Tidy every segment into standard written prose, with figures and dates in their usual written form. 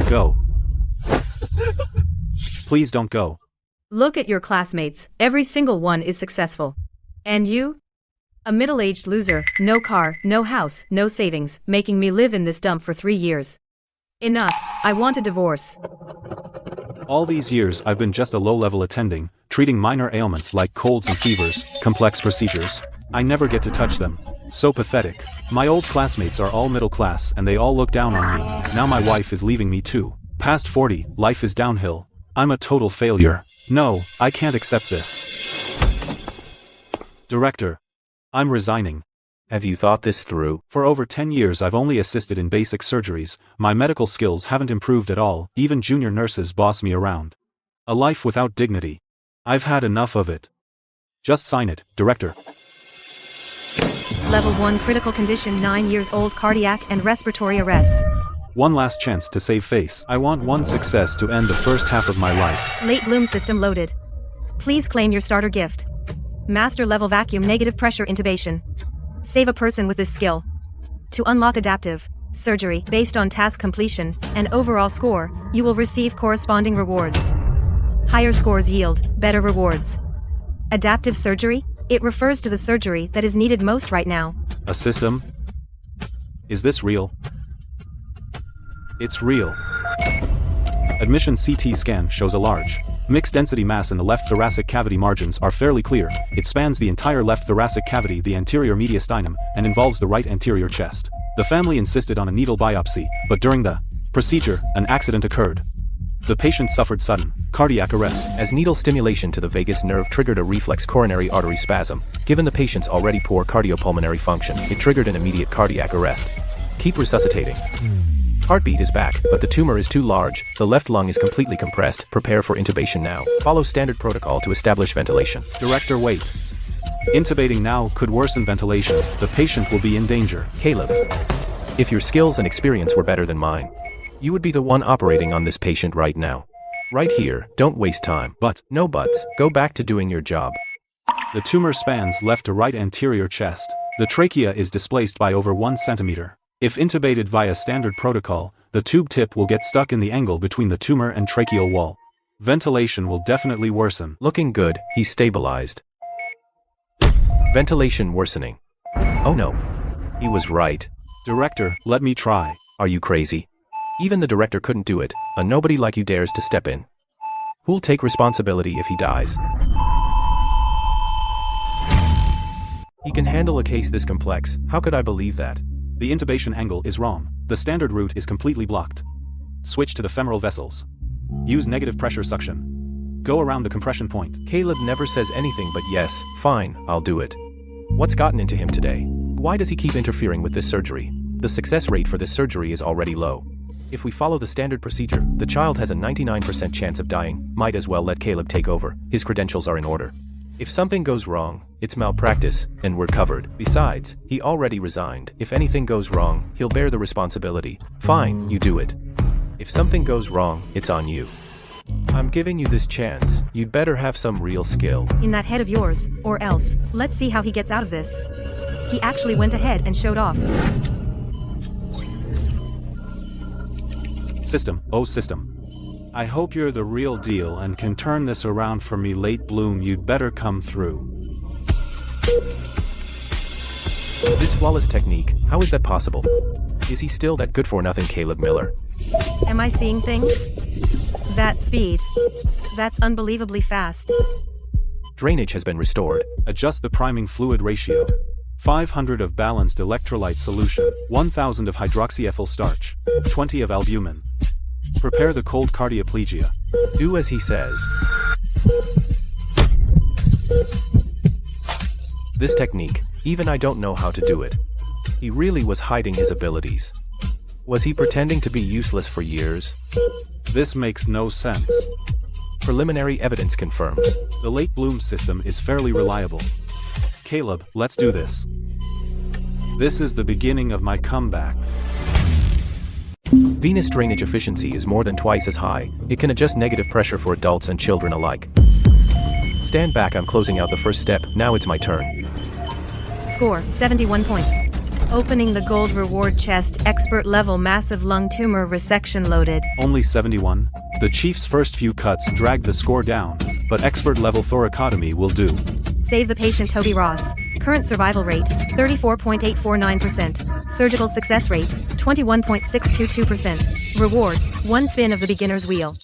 go. Please don't go. Look at your classmates, every single one is successful. And you? A middle-aged loser, no car, no house, no savings, making me live in this dump for 3 years. Enough, I want a divorce. All these years I've been just a low-level attending, treating minor ailments like colds and fevers, complex procedures. I never get to touch them. So pathetic. My old classmates are all middle class and they all look down on me. Now my wife is leaving me too. Past 40, life is downhill. I'm a total failure. No, I can't accept this. Director. I'm resigning. Have you thought this through? For over 10 years I've only assisted in basic surgeries. My medical skills haven't improved at all. Even junior nurses boss me around. A life without dignity. I've had enough of it. Just sign it, Director. Level 1 critical condition, 9 years old, cardiac and respiratory arrest. One last chance to save face. I want one success to end the first half of my life. Late bloom system loaded. Please claim your starter gift. Master level vacuum negative pressure intubation. Save a person with this skill. To unlock adaptive surgery based on task completion and overall score, you will receive corresponding rewards. Higher scores yield better rewards. Adaptive surgery? It refers to the surgery that is needed most right now. A system? Is this real? It's real. Admission CT scan shows a large, mixed density mass in the left thoracic cavity. Margins are fairly clear. It spans the entire left thoracic cavity, the anterior mediastinum, and involves the right anterior chest. The family insisted on a needle biopsy, but during the procedure, an accident occurred. The patient suffered sudden cardiac arrest. As needle stimulation to the vagus nerve triggered a reflex coronary artery spasm, given the patient's already poor cardiopulmonary function, it triggered an immediate cardiac arrest. Keep resuscitating. Heartbeat is back, but the tumor is too large. The left lung is completely compressed. Prepare for intubation now. Follow standard protocol to establish ventilation. Director, wait. Intubating now could worsen ventilation. The patient will be in danger. Caleb, if your skills and experience were better than mine, you would be the one operating on this patient right now. Right here, don't waste time. But. No buts. Go back to doing your job. The tumor spans left to right anterior chest. The trachea is displaced by over 1 centimeter. If intubated via standard protocol, the tube tip will get stuck in the angle between the tumor and tracheal wall. Ventilation will definitely worsen. Looking good, he's stabilized. Ventilation worsening. Oh no. He was right. Director, let me try. Are you crazy? Even the director couldn't do it. A nobody like you dares to step in. Who'll take responsibility if he dies? He can handle a case this complex. How could I believe that? The intubation angle is wrong. The standard route is completely blocked. Switch to the femoral vessels. Use negative pressure suction. Go around the compression point. Caleb never says anything but yes, fine, I'll do it. What's gotten into him today? Why does he keep interfering with this surgery? The success rate for this surgery is already low. If we follow the standard procedure, the child has a 99% chance of dying. Might as well let Caleb take over. His credentials are in order. If something goes wrong, it's malpractice, and we're covered. Besides, he already resigned. If anything goes wrong, he'll bear the responsibility. Fine, you do it. If something goes wrong, it's on you. I'm giving you this chance. You'd better have some real skill. In that head of yours, or else, let's see how he gets out of this. He actually went ahead and showed off. System, oh system. I hope you're the real deal and can turn this around for me. Late bloom, you'd better come through. This flawless technique, how is that possible? Is he still that good for nothing, Caleb Miller? Am I seeing things? That speed. That's unbelievably fast. Drainage has been restored. Adjust the priming fluid ratio. 500 of balanced electrolyte solution, 1000 of hydroxyethyl starch, 20 of albumin. Prepare the cold cardioplegia. Do as he says. This technique, even I don't know how to do it. He really was hiding his abilities. Was he pretending to be useless for years? This makes no sense. Preliminary evidence confirms. The late bloom system is fairly reliable. Caleb, let's do this. This is the beginning of my comeback. Venous drainage efficiency is more than twice as high. It can adjust negative pressure for adults and children alike. Stand back, I'm closing out the first step. Now it's my turn. Score, 71 points. Opening the gold reward chest, expert level massive lung tumor resection loaded. Only 71. The chief's first few cuts dragged the score down, but expert level thoracotomy will do. Save the patient Toby Ross. Current survival rate, 34.849%. Surgical success rate, 21.622%. Reward, 1 spin of the beginner's wheel.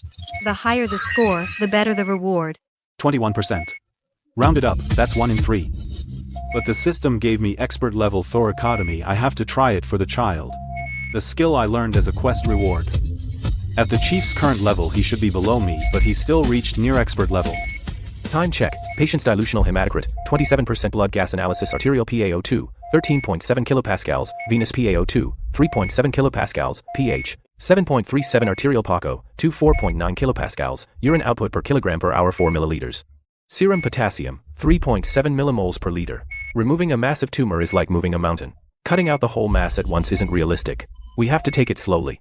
The higher the score, the better the reward. 21%. Rounded up, that's 1 in 3. But the system gave me expert level thoracotomy. I have to try it for the child. The skill I learned as a quest reward. At the chief's current level he should be below me, but he still reached near expert level. Time check. Patient's dilutional hematocrit, 27% blood gas analysis, arterial PaO2, 13.7 kilopascals, venous PaO2, 3.7 kilopascals, pH, 7.37 arterial PaCO, 24.9 kilopascals, urine output per kilogram per hour 4 milliliters. Serum potassium, 3.7 millimoles per liter. Removing a massive tumor is like moving a mountain. Cutting out the whole mass at once isn't realistic. We have to take it slowly.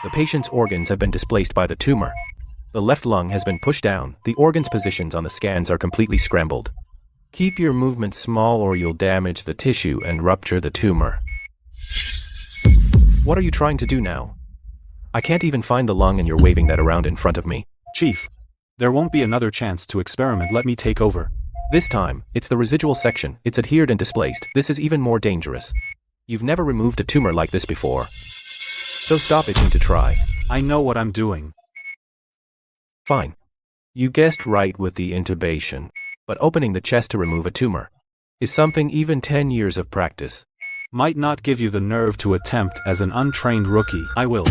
The patient's organs have been displaced by the tumor. The left lung has been pushed down. The organ's positions on the scans are completely scrambled. Keep your movements small or you'll damage the tissue and rupture the tumor. What are you trying to do now? I can't even find the lung and you're waving that around in front of me. Chief, there won't be another chance to experiment. Let me take over. This time, it's the residual section. It's adhered and displaced. This is even more dangerous. You've never removed a tumor like this before. So stop itching to try. I know what I'm doing. Fine. You guessed right with the intubation. But opening the chest to remove a tumor is something even 10 years of practice might not give you the nerve to attempt as an untrained rookie. I will.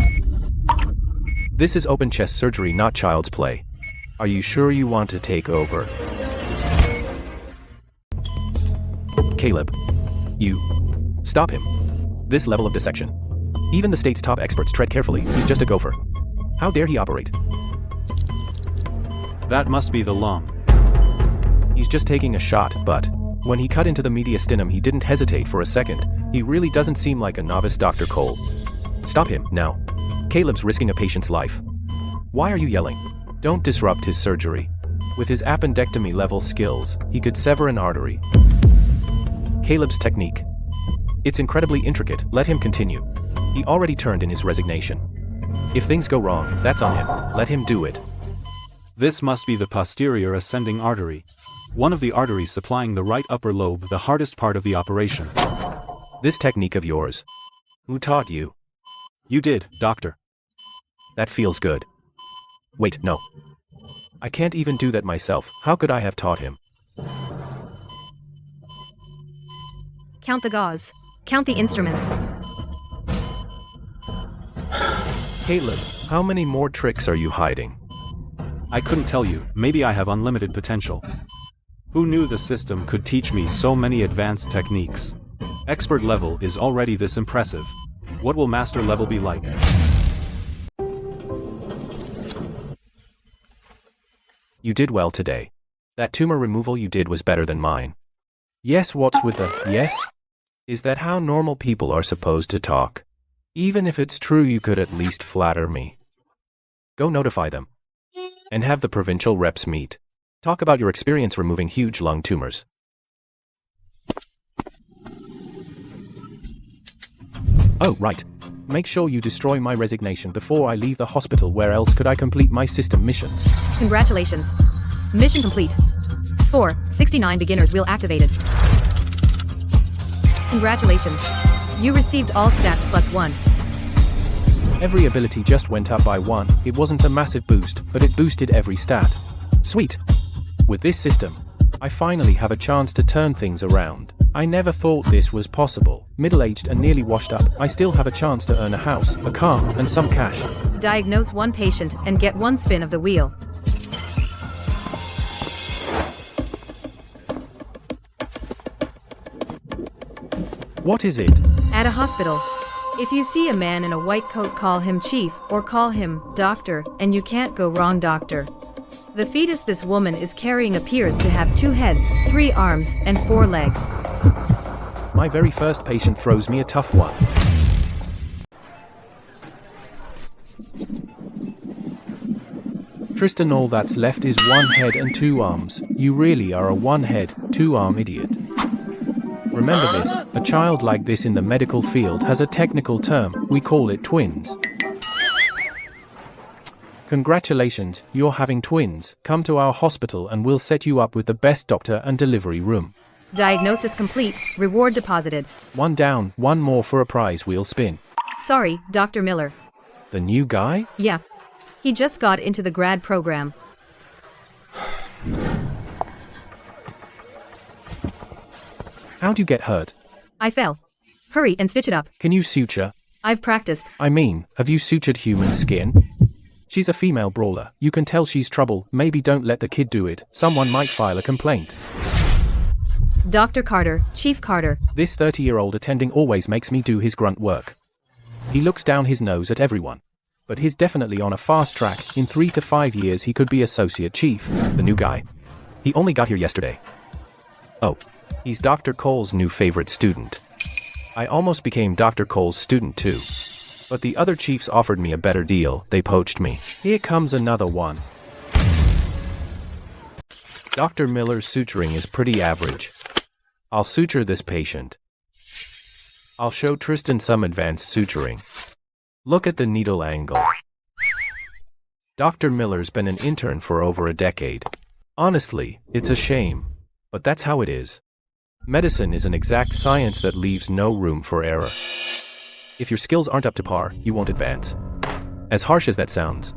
This is open chest surgery, not child's play. Are you sure you want to take over? Caleb. You. Stop him. This level of dissection. Even the state's top experts tread carefully. He's just a gopher. How dare he operate? That must be the lung. He's just taking a shot, but when he cut into the mediastinum he didn't hesitate for a second. He really doesn't seem like a novice Dr. Cole. Stop him, now. Caleb's risking a patient's life. Why are you yelling? Don't disrupt his surgery. With his appendectomy level skills, he could sever an artery. Caleb's technique. It's incredibly intricate. Let him continue. He already turned in his resignation. If things go wrong, that's on him. Let him do it. This must be the posterior ascending artery. One of the arteries supplying the right upper lobe, the hardest part of the operation. This technique of yours. Who taught you? You did, doctor. That feels good. Wait, no. I can't even do that myself. How could I have taught him? Count the gauze. Count the instruments. Caleb, how many more tricks are you hiding? I couldn't tell you. Maybe I have unlimited potential. Who knew the system could teach me so many advanced techniques? Expert level is already this impressive. What will master level be like? You did well today. That tumor removal you did was better than mine. Yes, what's with the yes? Is that how normal people are supposed to talk? Even if it's true, you could at least flatter me. Go notify them. And have the provincial reps meet. Talk about your experience removing huge lung tumors. Oh, right. Make sure you destroy my resignation before I leave the hospital. Where else could I complete my system missions? Congratulations. Mission complete. Score, 69 beginner's wheel activated. Congratulations. You received all stats plus 1. Every ability just went up by 1. It wasn't a massive boost, but it boosted every stat. Sweet. With this system, I finally have a chance to turn things around. I never thought this was possible. Middle-aged and nearly washed up, I still have a chance to earn a house, a car, and some cash. Diagnose 1 patient and get 1 spin of the wheel. What is it? At a hospital. If you see a man in a white coat, call him chief, or call him doctor, and you can't go wrong, doctor. The fetus this woman is carrying appears to have 2 heads, 3 arms, and 4 legs. My very first patient throws me a tough one. Tristan, all that's left is 1 head and 2 arms. You really are a 1 head, 2 arm idiot. Remember this, a child like this in the medical field has a technical term, we call it twins. Congratulations, you're having twins. Come to our hospital and we'll set you up with the best doctor and delivery room. Diagnosis complete. Reward deposited. One down, one more for a prize wheel spin. Sorry, Dr. Miller. The new guy? Yeah. He just got into the grad program. How'd you get hurt? I fell. Hurry and stitch it up. Can you suture? I've practiced. I mean, have you sutured human skin? She's a female brawler. You can tell she's trouble. Maybe don't let the kid do it. Someone might file a complaint. Dr. Carter, Chief Carter. This 30-year-old attending always makes me do his grunt work. He looks down his nose at everyone. But he's definitely on a fast track. In 3 to 5 years he could be associate chief. The new guy. He only got here yesterday. Oh, he's Dr. Cole's new favorite student. I almost became Dr. Cole's student too. But the other chiefs offered me a better deal. They poached me. Here comes another one. Dr. Miller's suturing is pretty average. I'll suture this patient. I'll show Tristan some advanced suturing. Look at the needle angle. Dr. Miller's been an intern for over a decade. Honestly, it's a shame. But that's how it is. Medicine is an exact science that leaves no room for error. If your skills aren't up to par, you won't advance. As harsh as that sounds,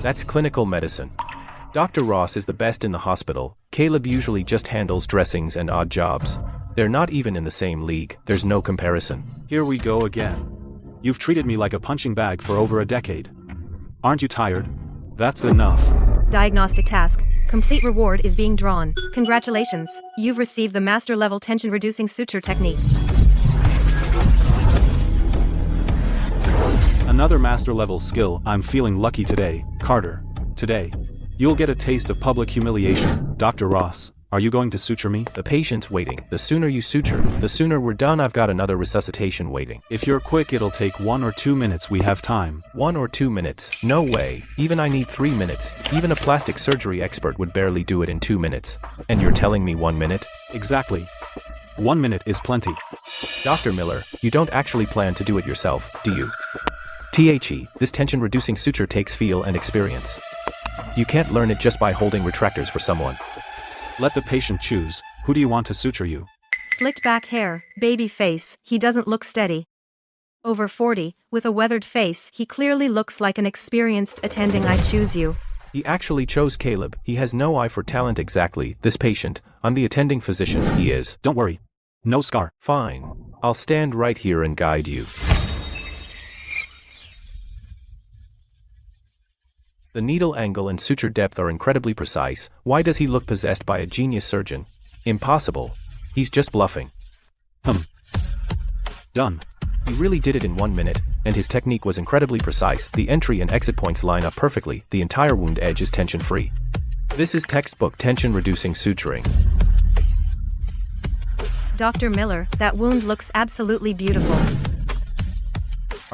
that's clinical medicine. Dr. Ross is the best in the hospital. Caleb usually just handles dressings and odd jobs. They're not even in the same league. There's no comparison. Here we go again. You've treated me like a punching bag for over a decade. Aren't you tired? That's enough. Diagnostic task. Complete reward is being drawn. Congratulations. You've received the master level tension reducing suture technique. Another master level skill. I'm feeling lucky today, Carter. Today, you'll get a taste of public humiliation. Dr. Ross, are you going to suture me? The patient's waiting. The sooner you suture, the sooner we're done. I've got another resuscitation waiting. If you're quick, it'll take 1 or 2 minutes. We have time. 1 or 2 minutes? No way. Even I need 3 minutes. Even a plastic surgery expert would barely do it in 2 minutes. And you're telling me 1 minute? Exactly. 1 minute is plenty. Dr. Miller, you don't actually plan to do it yourself, do you? This tension-reducing suture takes feel and experience. You can't learn it just by holding retractors for someone. Let the patient choose. Who do you want to suture you? Slicked back hair, baby face, he doesn't look steady. Over 40, with a weathered face, he clearly looks like an experienced attending. I choose you. He actually chose Caleb. He has no eye for talent exactly. This patient, I'm the attending physician, he is. Don't worry. No scar. Fine. I'll stand right here and guide you. The needle angle and suture depth are incredibly precise. Why does he look possessed by a genius surgeon? Impossible. He's just bluffing. Done. He really did it in 1 minute, and his technique was incredibly precise. The entry and exit points line up perfectly. The entire wound edge is tension-free. This is textbook tension-reducing suturing. Dr. Miller, that wound looks absolutely beautiful.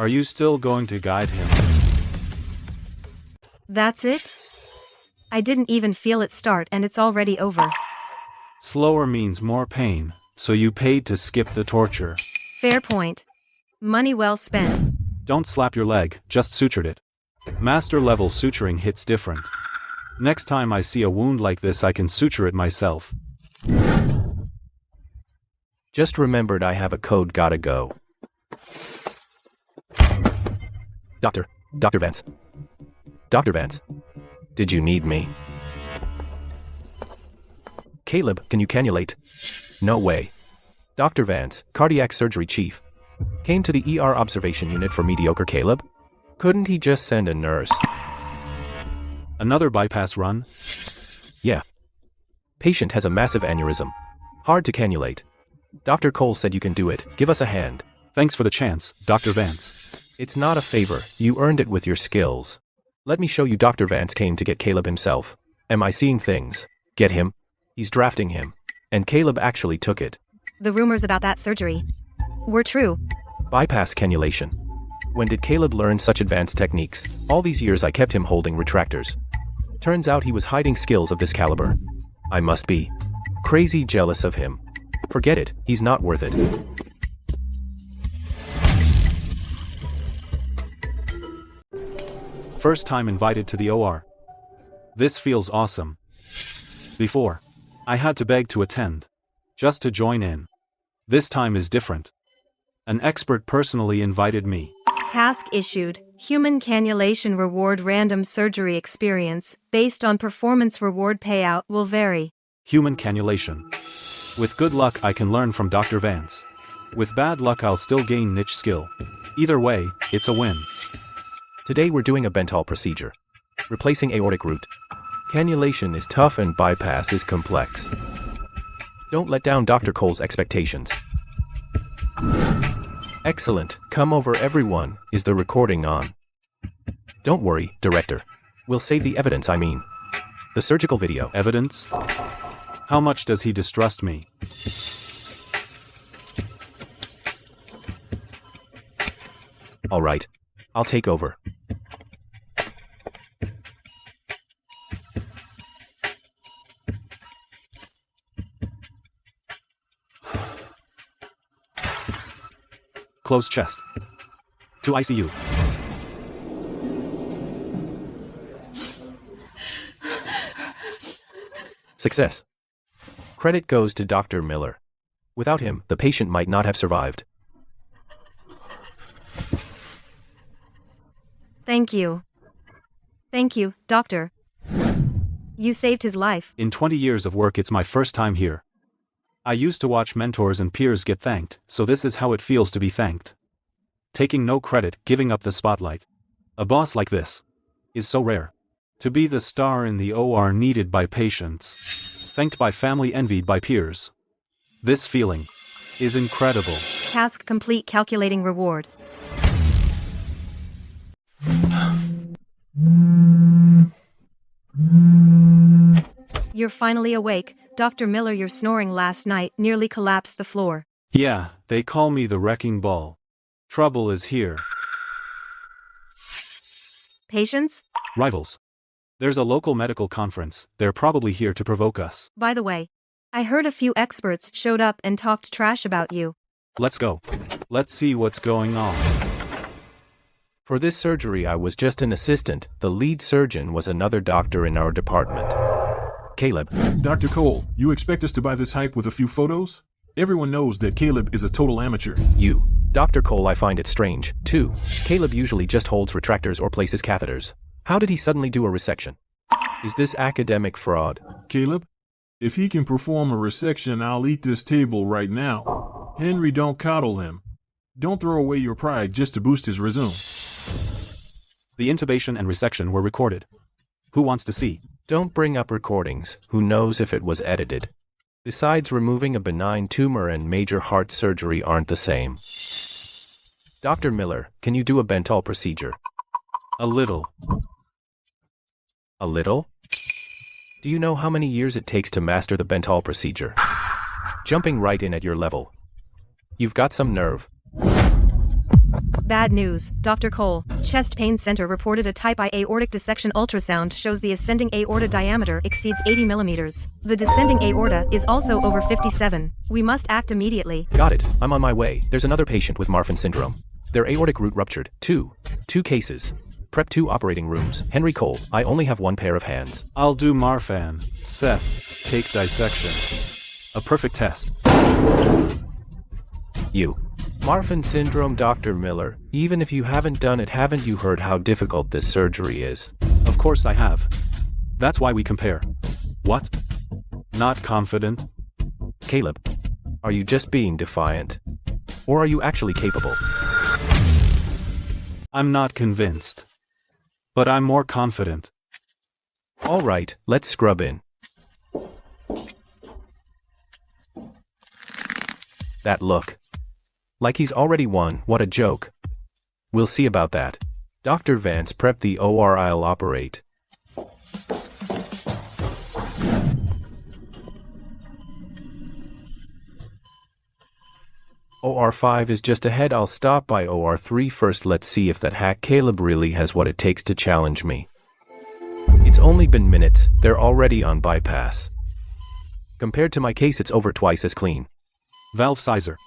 Are you still going to guide him? That's it? I didn't even feel it start and it's already over. Slower means more pain, so you paid to skip the torture. Fair point. Money well spent. Don't slap your leg, just sutured it. Master level suturing hits different. Next time I see a wound like this, I can suture it myself. Just remembered I have a code. Gotta go. Dr. Vance. Dr. Vance. Did you need me? Caleb, can you cannulate? No way. Dr. Vance, cardiac surgery chief. Came to the ER observation unit for mediocre Caleb? Couldn't he just send a nurse? Another bypass run? Yeah. Patient has a massive aneurysm. Hard to cannulate. Dr. Cole said you can do it. Give us a hand. Thanks for the chance, Dr. Vance. It's not a favor. You earned it with your skills. Let me show you. Dr. Vance came to get Caleb himself. Am I seeing things? Get him? He's drafting him. And Caleb actually took it. The rumors about that surgery were true. Bypass cannulation. When did Caleb learn such advanced techniques? All these years I kept him holding retractors. Turns out he was hiding skills of this caliber. I must be crazy jealous of him. Forget it, he's not worth it. First time invited to the OR. This feels awesome. Before, I had to beg to attend. Just to join in. This time is different. An expert personally invited me. Task issued. Human cannulation reward random surgery experience, based on performance reward payout will vary. Human cannulation. With good luck I can learn from Dr. Vance. With bad luck I'll still gain niche skill. Either way, it's a win. Today we're doing a Betrayal procedure. Replacing aortic root. Cannulation is tough and bypass is complex. Don't let down Dr. Cole's expectations. Excellent. Come over everyone. Is the recording on? Don't worry, director. We'll save the evidence, I mean. The surgical video. Evidence? How much does he distrust me? Alright. I'll take over. Close chest. To ICU. Success. Credit goes to Dr. Miller. Without him, the patient might not have survived. Thank you. Thank you, doctor. You saved his life. In 20 years of work it's my first time here. I used to watch mentors and peers get thanked, so this is how it feels to be thanked. Taking no credit, giving up the spotlight. A boss like this is so rare. To be the star in the OR needed by patients. Thanked by family, envied by peers. This feeling is incredible. Task complete. Calculating reward. You're finally awake. Dr. Miller, your snoring last night nearly collapsed the floor. Yeah, they call me the wrecking ball. Trouble is here. Patients? Rivals. There's a local medical conference. They're probably here to provoke us. By the way, I heard a few experts showed up and talked trash about you. Let's go. Let's see what's going on. For this surgery I was just an assistant. The lead surgeon was another doctor in our department. Caleb. Dr. Cole, you expect us to buy this hype with a few photos? Everyone knows that Caleb is a total amateur. You. Dr. Cole, I find it strange, too. Caleb usually just holds retractors or places catheters. How did he suddenly do a resection? Is this academic fraud? Caleb, if he can perform a resection, I'll eat this table right now. Henry, don't coddle him. Don't throw away your pride just to boost his resume. The intubation and resection were recorded. Who wants to see? Don't bring up recordings. Who knows if it was edited? Besides, removing a benign tumor and major heart surgery aren't the same. Dr. Miller, can you do a Betrayal procedure? A little. A little? Do you know how many years it takes to master the Betrayal procedure? Jumping right in at your level. You've got some nerve. Bad news, Dr. Cole. Chest Pain Center reported a type I aortic dissection. Ultrasound shows the ascending aorta diameter exceeds 80 millimeters. The descending aorta is also over 57. We must act immediately. Got it. I'm on my way. There's another patient with Marfan syndrome. Their aortic root ruptured. Two cases. Prep 2 operating rooms. Henry Cole, I only have one pair of hands. I'll do Marfan. Seth, take dissection. A perfect test. You. Marfan syndrome, Dr. Miller. Even if you haven't done it, haven't you heard how difficult this surgery is? Of course I have. That's why we compare. What? Not confident? Caleb, are you just being defiant? Or are you actually capable? I'm not convinced. But I'm more confident. All right, let's scrub in. That look. Like he's already won, what a joke. We'll see about that. Dr. Vance, prep the OR, I'll operate. OR5 is just ahead. I'll stop by OR3 first. Let's see if that hack Caleb really has what it takes to challenge me. It's only been minutes, they're already on bypass. Compared to my case, it's over twice as clean. Valve sizer.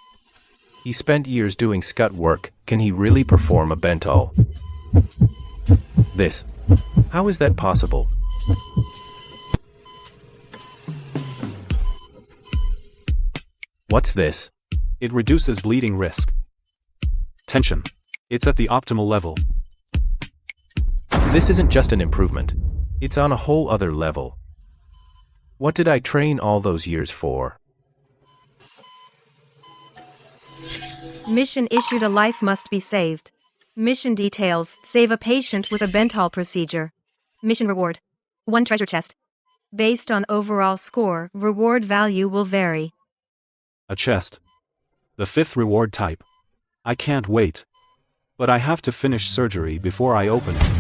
He spent years doing scut work. Can he really perform a Betrayal? This. How is that possible? What's this? It reduces bleeding risk. Tension. It's at the optimal level. This isn't just an improvement. It's on a whole other level. What did I train all those years for? Mission issued: a life must be saved. Mission details: save a patient with a Betrayal procedure. Mission reward: 1 treasure chest. Based on overall score, reward value will vary. A chest. The 5th reward type. I can't wait. But I have to finish surgery before I open it.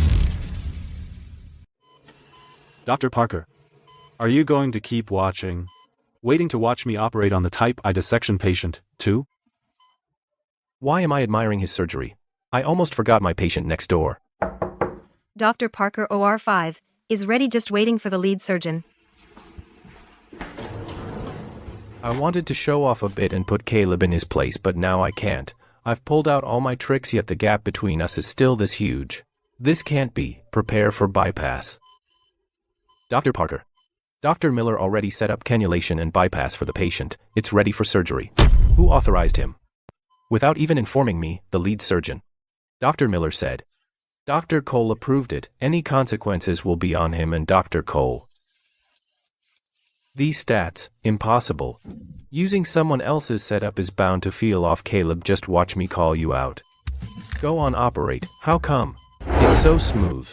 Dr. Parker. Are you going to keep watching? Waiting to watch me operate on the type I dissection patient, too? Why am I admiring his surgery? I almost forgot my patient next door. Dr. Parker OR5 is ready, just waiting for the lead surgeon. I wanted to show off a bit and put Caleb in his place, but now I can't. I've pulled out all my tricks, yet the gap between us is still this huge. This can't be. Prepare for bypass. Dr. Parker. Dr. Miller already set up cannulation and bypass for the patient. It's ready for surgery. Who authorized him? Without even informing me, the lead surgeon. Dr. Miller said. Dr. Cole approved it. Any consequences will be on him and Dr. Cole. These stats, impossible. Using someone else's setup is bound to feel off. Caleb, just watch me call you out. Go on, operate. How come? It's so smooth.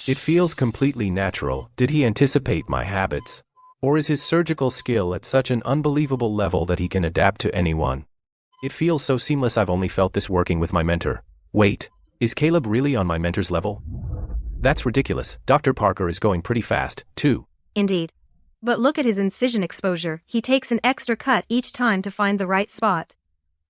It feels completely natural. Did he anticipate my habits? Or is his surgical skill at such an unbelievable level that he can adapt to anyone? It feels so seamless. I've only felt this working with my mentor. Wait, is Caleb really on my mentor's level? That's ridiculous. Dr. Parker is going pretty fast, too. Indeed. But look at his incision exposure. He takes an extra cut each time to find the right spot.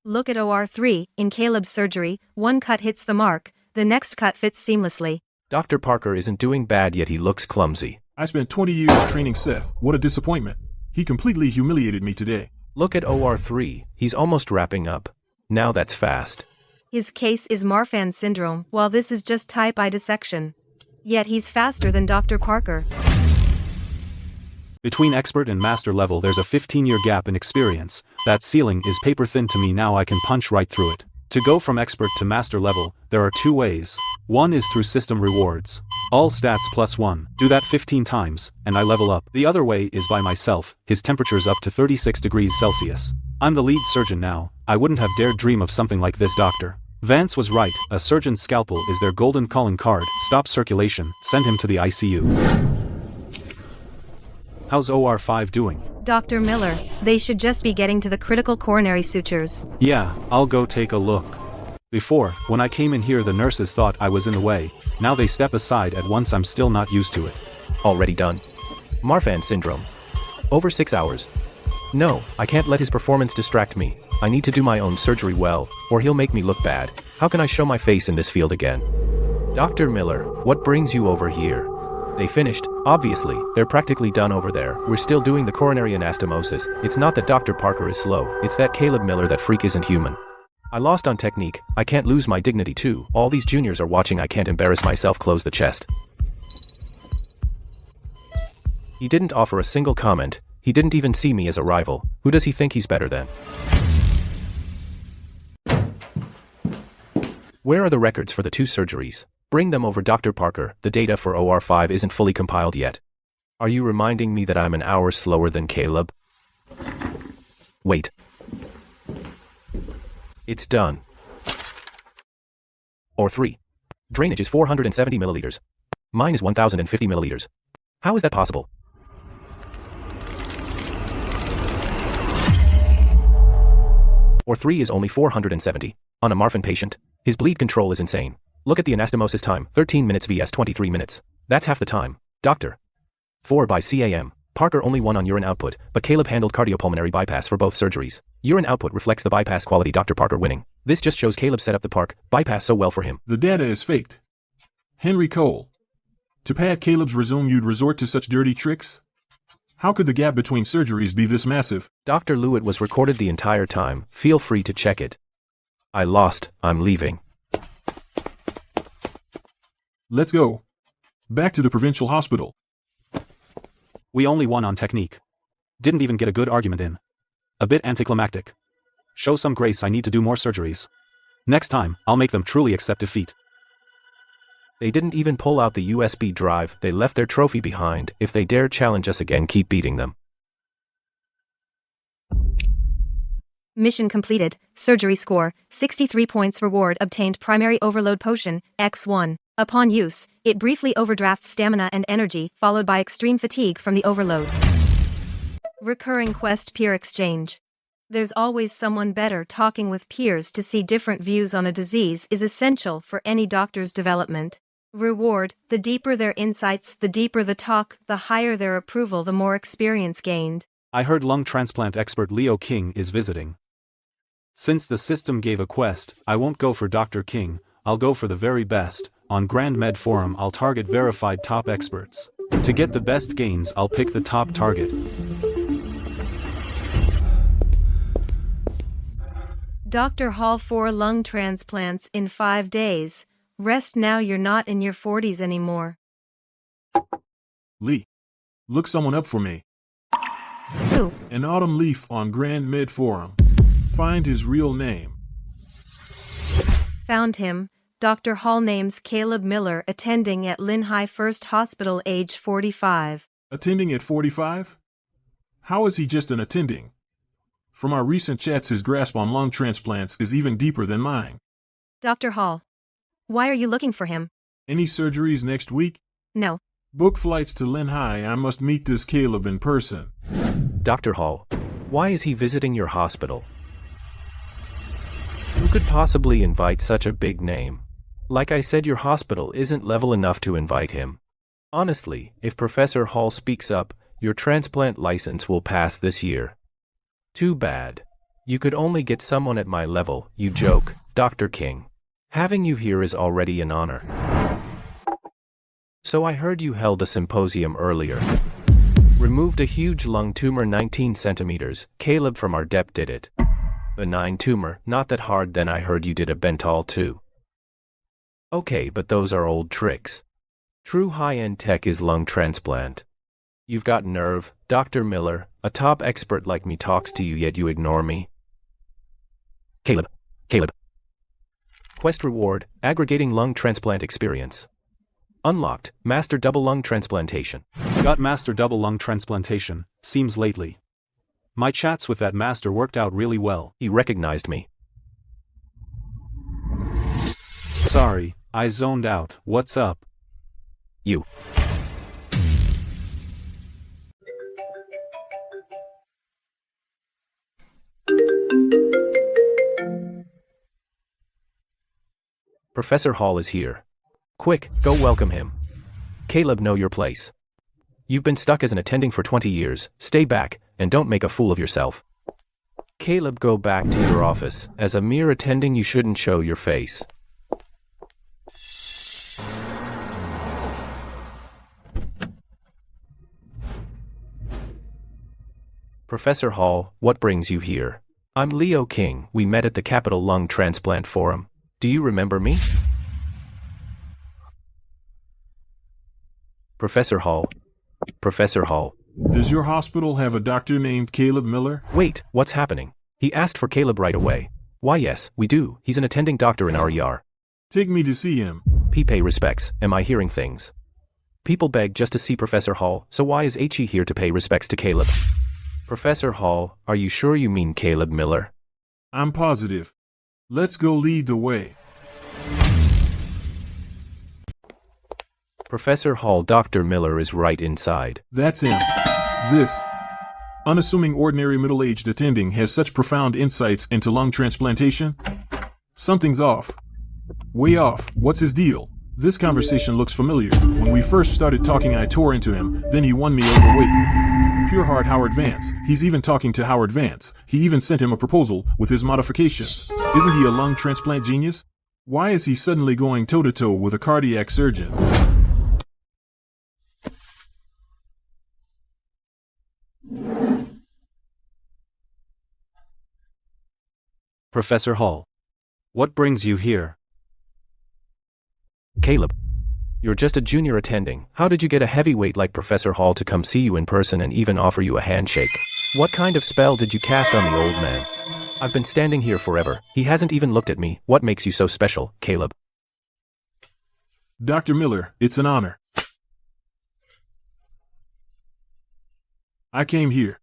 Look at OR3. In Caleb's surgery, one cut hits the mark, the next cut fits seamlessly. Dr. Parker isn't doing bad, yet he looks clumsy. I spent 20 years training Seth. What a disappointment. He completely humiliated me today. Look at OR3. He's almost wrapping up. Now that's fast. His case is Marfan syndrome, while this is just type I dissection. Yet he's faster than Dr. Parker. Between expert and master level there's a 15-year gap in experience. That ceiling is paper thin to me. Now I can punch right through it. To go from expert to master level, there are 2 ways. One is through system rewards. All stats +1. Do that 15 times, and I level up. The other way is by myself. His temperature's up to 36 degrees Celsius. I'm the lead surgeon now. I wouldn't have dared dream of something like this, Doctor. Vance was right. A surgeon's scalpel is their golden calling card. Stop circulation. Send him to the ICU. How's OR5 doing? Dr. Miller, they should just be getting to the critical coronary sutures. Yeah, I'll go take a look. Before, when I came in here the nurses thought I was in the way. Now they step aside at once. I'm still not used to it. Already done. Marfan syndrome. Over 6 hours. No, I can't let his performance distract me. I need to do my own surgery well, or he'll make me look bad. How can I show my face in this field again? Dr. Miller, what brings you over here? They finished, obviously. They're practically done over there. We're still doing the coronary anastomosis. It's not that Dr. Parker is slow. It's that Caleb Miller, that freak, isn't human. I lost on technique. I can't lose my dignity too. All these juniors are watching. I can't embarrass myself. Close the chest. He didn't offer a single comment. He didn't even see me as a rival. Who does he think he's better than? Where are the records for the 2 surgeries? Bring them over, Dr. Parker. The data for OR5 isn't fully compiled yet. Are you reminding me that I'm an hour slower than Caleb? Wait. It's done. OR3. Drainage is 470 milliliters. Mine is 1050 milliliters. How is that possible? OR3 is only 470. On a Marfan patient, his bleed control is insane. Look at the anastomosis time, 13 minutes vs 23 minutes. That's half the time. Doctor. 4 by CAM. Parker only won on urine output, but Caleb handled cardiopulmonary bypass for both surgeries. Urine output reflects the bypass quality. Dr. Parker winning. This just shows Caleb set up the park bypass so well for him. The data is faked. Henry Cole. To pad Caleb's resume, you'd resort to such dirty tricks? How could the gap between surgeries be this massive? Dr. Lewitt was recorded the entire time. Feel free to check it. I lost. I'm leaving. Let's go. Back to the provincial hospital. We only won on technique. Didn't even get a good argument in. A bit anticlimactic. Show some grace, I need to do more surgeries. Next time, I'll make them truly accept defeat. They didn't even pull out the USB drive, they left their trophy behind. If they dare challenge us again, keep beating them. Mission completed. Surgery score, 63 points. Reward obtained. Primary overload potion, X1. Upon use, it briefly overdrafts stamina and energy, followed by extreme fatigue from the overload. Recurring quest peer exchange. There's always someone better. Talking with peers to see different views on a disease is essential for any doctor's development. Reward, the deeper their insights, the deeper the talk, the higher their approval, the more experience gained. I heard lung transplant expert Leo King is visiting. Since the system gave a quest, I won't go for Dr. King, I'll go for the very best. On Grand Med Forum I'll target verified top experts. To get the best gains I'll pick the top target. Dr. Hall 4 lung transplants in 5 days. Rest now, you're not in your 40s anymore. Lee, look someone up for me. Who? An autumn leaf on Grand Med Forum. Find his real name. Found him. Dr. Hall name's Caleb Miller, attending at Lynn High First Hospital, age 45. Attending at 45? How is he just an attending? From our recent chats, his grasp on lung transplants is even deeper than mine. Dr. Hall. Why are you looking for him? Any surgeries next week? No. Book flights to Lynn High. I must meet this Caleb in person. Dr. Hall, why is he visiting your hospital? Who could possibly invite such a big name? Like I said, your hospital isn't level enough to invite him. Honestly, if Professor Hall speaks up, your transplant license will pass this year. Too bad. You could only get someone at my level, you joke, Dr. King. Having you here is already an honor. So I heard you held a symposium earlier. Removed a huge lung tumor 19 centimeters. Caleb from our dep did it. Benign tumor, not that hard. Then I heard you did a Bental too. Okay, but those are old tricks. True high-end tech is lung transplant. You've got nerve, Dr. Miller. A top expert like me talks to you, yet you ignore me. Caleb. Quest reward, aggregating lung transplant experience. Unlocked, master double lung transplantation. Got master double lung transplantation, seems lately. My chats with that master worked out really well. He recognized me. Sorry, I zoned out. What's up? You. Professor Hall is here. Quick, go welcome him. Caleb, know your place. You've been stuck as an attending for 20 years, stay back, and don't make a fool of yourself. Caleb, go back to your office. As a mere attending you shouldn't show your face. Professor Hall, what brings you here? I'm Leo King. We met at the Capital Lung Transplant Forum. Do you remember me? Professor Hall. Does your hospital have a doctor named Caleb Miller? Wait, what's happening? He asked for Caleb right away. Why yes, we do. He's an attending doctor in our ER. Take me to see him. Pay respects. Am I hearing things? People beg just to see Professor Hall, so why is HE here to pay respects to Caleb? Professor Hall, are you sure you mean Caleb Miller? I'm positive. Let's go, lead the way. Professor Hall, Dr. Miller is right inside. That's him. This unassuming ordinary middle-aged attending has such profound insights into lung transplantation. Something's off. Way off. What's his deal? This conversation looks familiar. When we first started talking I tore into him, then he won me over. Wait. Pure heart Howard Vance. He's even talking to Howard Vance. He even sent him a proposal with his modifications. Isn't he a lung transplant genius? Why is he suddenly going toe-to-toe with a cardiac surgeon? Professor Hall. What brings you here? Caleb. You're just a junior attending. How did you get a heavyweight like Professor Hall to come see you in person and even offer you a handshake? What kind of spell did you cast on the old man? I've been standing here forever. He hasn't even looked at me. What makes you so special, Caleb? Dr. Miller, it's an honor. I came here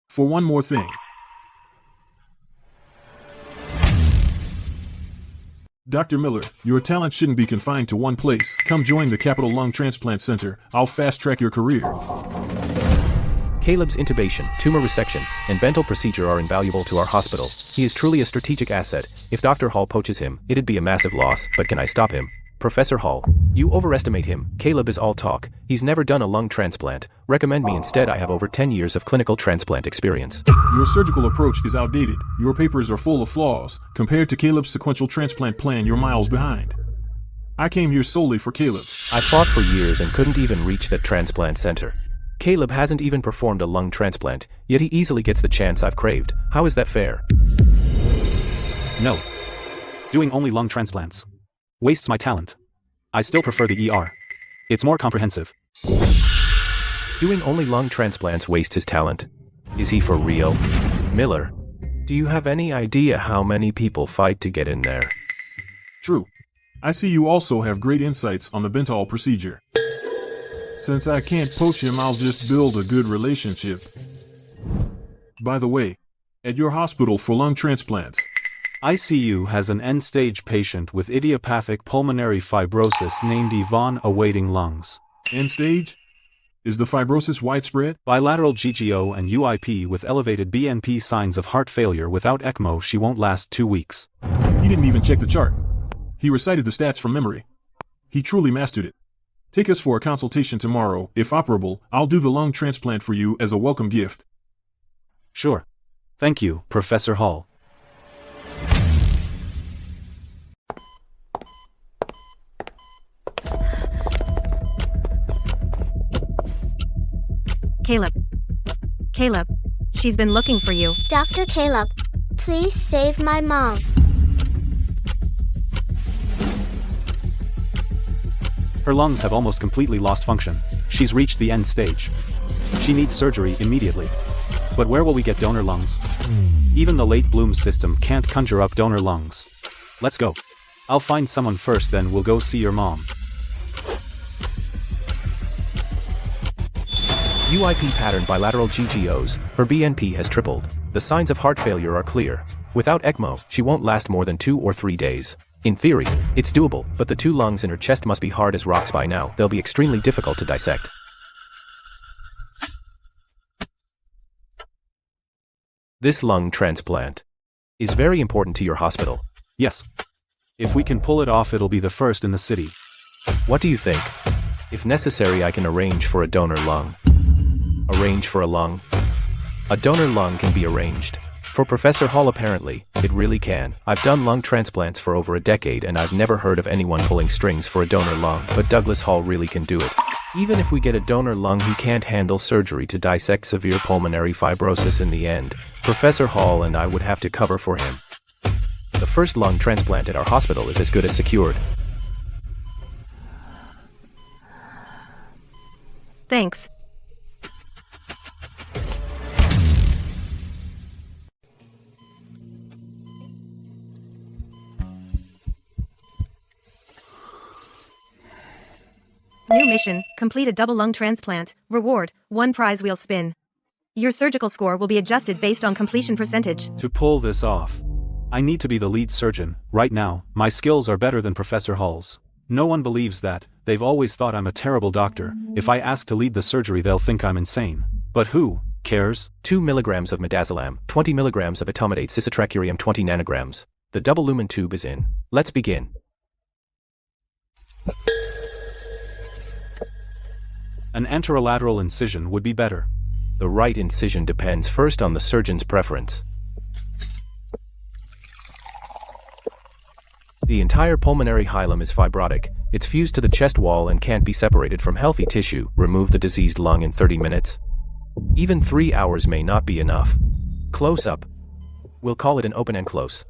for one more thing. Dr. Miller, your talent shouldn't be confined to one place. Come join the Capital Lung Transplant Center. I'll fast-track your career. Caleb's intubation, tumor resection, and dental procedure are invaluable to our hospital. He is truly a strategic asset. If Dr. Hall poaches him, it'd be a massive loss, but can I stop him? Professor Hall, you overestimate him. Caleb is all talk. He's never done a lung transplant. Recommend me instead. I have over 10 years of clinical transplant experience. Your surgical approach is outdated. Your papers are full of flaws. Compared to Caleb's sequential transplant plan, you're miles behind. I came here solely for Caleb. I fought for years and couldn't even reach that transplant center. Caleb hasn't even performed a lung transplant, yet he easily gets the chance I've craved. How is that fair? No. Doing only lung transplants wastes my talent. I still prefer the ER. It's more comprehensive. Doing only lung transplants wastes his talent. Is he for real? Miller, do you have any idea how many people fight to get in there? True. I see you also have great insights on the Betrayal procedure. Since I can't poach him, I'll just build a good relationship. By the way, at your hospital for lung transplants, ICU has an end-stage patient with idiopathic pulmonary fibrosis named Yvonne awaiting lungs. End stage? Is the fibrosis widespread? Bilateral GGO and UIP with elevated BNP, signs of heart failure. Without ECMO she won't last 2 weeks. He didn't even check the chart. He recited the stats from memory. He truly mastered it. Take us for a consultation tomorrow. If operable, I'll do the lung transplant for you as a welcome gift. Sure. Thank you, Professor Hall. Caleb, she's been looking for you. Dr. Caleb, please save my mom. Her lungs have almost completely lost function. She's reached the end stage. She needs surgery immediately. But where will we get donor lungs? Even the late bloom system can't conjure up donor lungs. Let's go. I'll find someone first, then we'll go see your mom. UIP pattern bilateral GGOs, her BNP has tripled. The signs of heart failure are clear. Without ECMO, she won't last more than 2 or 3 days. In theory, it's doable, but the 2 lungs in her chest must be hard as rocks by now. They'll be extremely difficult to dissect. This lung transplant is very important to your hospital. Yes. If we can pull it off, it'll be the first in the city. What do you think? If necessary, I can arrange for a donor lung. Arrange for a lung? A donor lung can be arranged. For Professor Hall, apparently, it really can. I've done lung transplants for over a decade and I've never heard of anyone pulling strings for a donor lung, but Douglas Hall really can do it. Even if we get a donor lung, he can't handle surgery to dissect severe pulmonary fibrosis in the end. Professor Hall and I would have to cover for him. The first lung transplant at our hospital is as good as secured. Thanks. New mission, complete a double lung transplant. Reward, 1 prize wheel spin. Your surgical score will be adjusted based on completion percentage. To pull this off, I need to be the lead surgeon. Right now, my skills are better than Professor Hall's. No one believes that. They've always thought I'm a terrible doctor. If I ask to lead the surgery, they'll think I'm insane. But who cares? 2 milligrams of midazolam, 20 milligrams of etomidate cisatracurium, 20 nanograms. The double lumen tube is in. Let's begin. An anterolateral incision would be better. The right incision depends first on the surgeon's preference. The entire pulmonary hilum is fibrotic. It's fused to the chest wall and can't be separated from healthy tissue. Remove the diseased lung in 30 minutes. Even 3 hours may not be enough. Close up. We'll call it an open and close.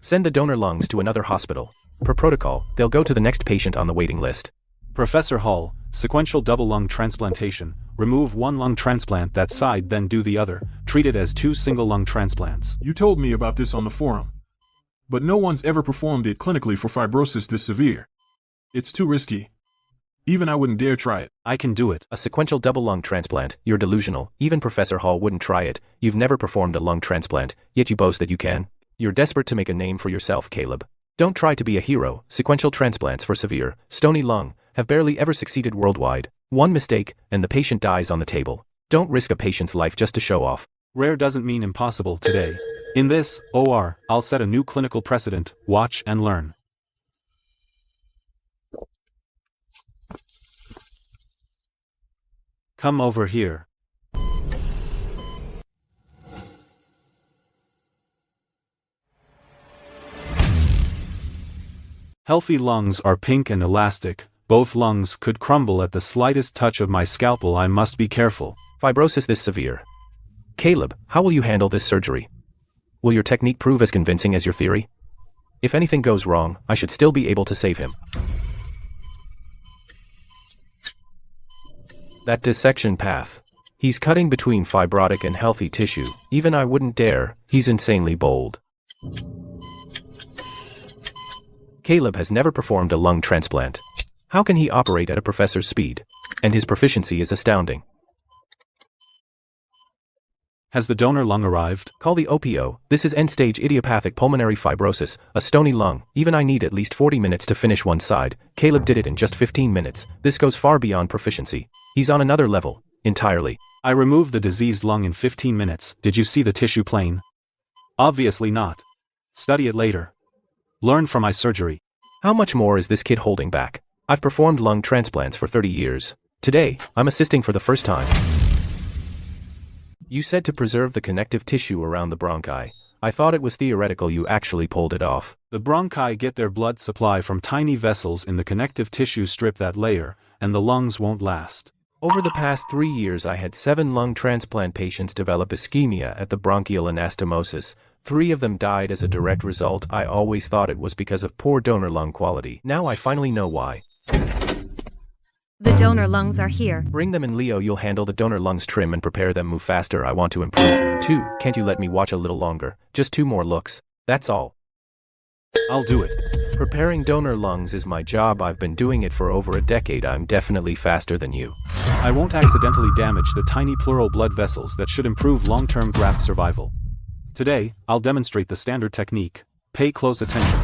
Send the donor lungs to another hospital. Per protocol, they'll go to the next patient on the waiting list. Professor Hall, sequential double lung transplantation, remove one lung transplant that side then do the other, treat it as two single lung transplants. You told me about this on the forum. But no one's ever performed it clinically for fibrosis this severe. It's too risky. Even I wouldn't dare try it. I can do it. A sequential double lung transplant, you're delusional. Even Professor Hall wouldn't try it. You've never performed a lung transplant, yet you boast that you can. You're desperate to make a name for yourself, Caleb. Don't try to be a hero. Sequential transplants for severe, stony lung have barely ever succeeded worldwide. One mistake, and the patient dies on the table. Don't risk a patient's life just to show off. Rare doesn't mean impossible today. In this, OR, I'll set a new clinical precedent. Watch and learn. Come over here. Healthy lungs are pink and elastic. Both lungs could crumble at the slightest touch of my scalpel. I must be careful. Fibrosis this severe. Caleb, how will you handle this surgery? Will your technique prove as convincing as your theory? If anything goes wrong, I should still be able to save him. That dissection path. He's cutting between fibrotic and healthy tissue. Even I wouldn't dare. He's insanely bold. Caleb has never performed a lung transplant. How can he operate at a professor's speed? And his proficiency is astounding. Has the donor lung arrived? Call the OPO. This is end-stage idiopathic pulmonary fibrosis, a stony lung. Even I need at least 40 minutes to finish one side. Caleb did it in just 15 minutes. This goes far beyond proficiency. He's on another level, entirely. I removed the diseased lung in 15 minutes. Did you see the tissue plane? Obviously not. Study it later. Learn from my surgery. How much more is this kid holding back? I've performed lung transplants for 30 years. Today, I'm assisting for the first time. You said to preserve the connective tissue around the bronchi. I thought it was theoretical. You actually pulled it off. The bronchi get their blood supply from tiny vessels in the connective tissue. Strip that layer, and the lungs won't last. Over the past 3 years I had 7 lung transplant patients develop ischemia at the bronchial anastomosis. 3 of them died as a direct result. I always thought it was because of poor donor lung quality. Now I finally know why. The donor lungs are here. Bring them in, Leo. You'll handle the donor lungs. Trim and prepare them. Move faster. I want to improve. 2. Can't you let me watch a little longer? Just 2 more looks. That's all. I'll do it. Preparing donor lungs is my job. I've been doing it for over a decade. I'm definitely faster than you. I won't accidentally damage the tiny pleural blood vessels that should improve long-term graft survival. Today, I'll demonstrate the standard technique. Pay close attention.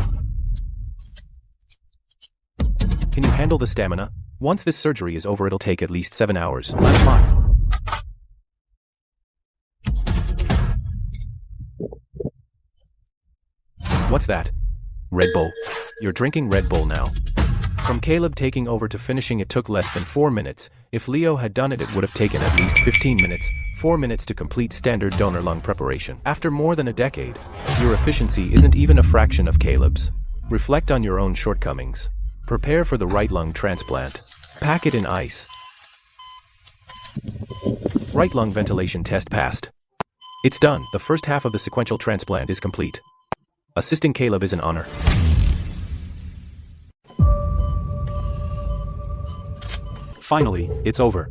Can you handle the stamina? Once this surgery is over, it'll take at least 7 hours. I'm fine. What's that? Red Bull. You're drinking Red Bull now. From Caleb taking over to finishing it took less than 4 minutes. If Leo had done it, it would have taken at least 15 minutes. 4 minutes to complete standard donor lung preparation. After more than a decade, your efficiency isn't even a fraction of Caleb's. Reflect on your own shortcomings. Prepare for the right lung transplant. Pack it in ice. Right lung ventilation test passed. It's done. The first half of the sequential transplant is complete. Assisting Caleb is an honor. Finally, it's over.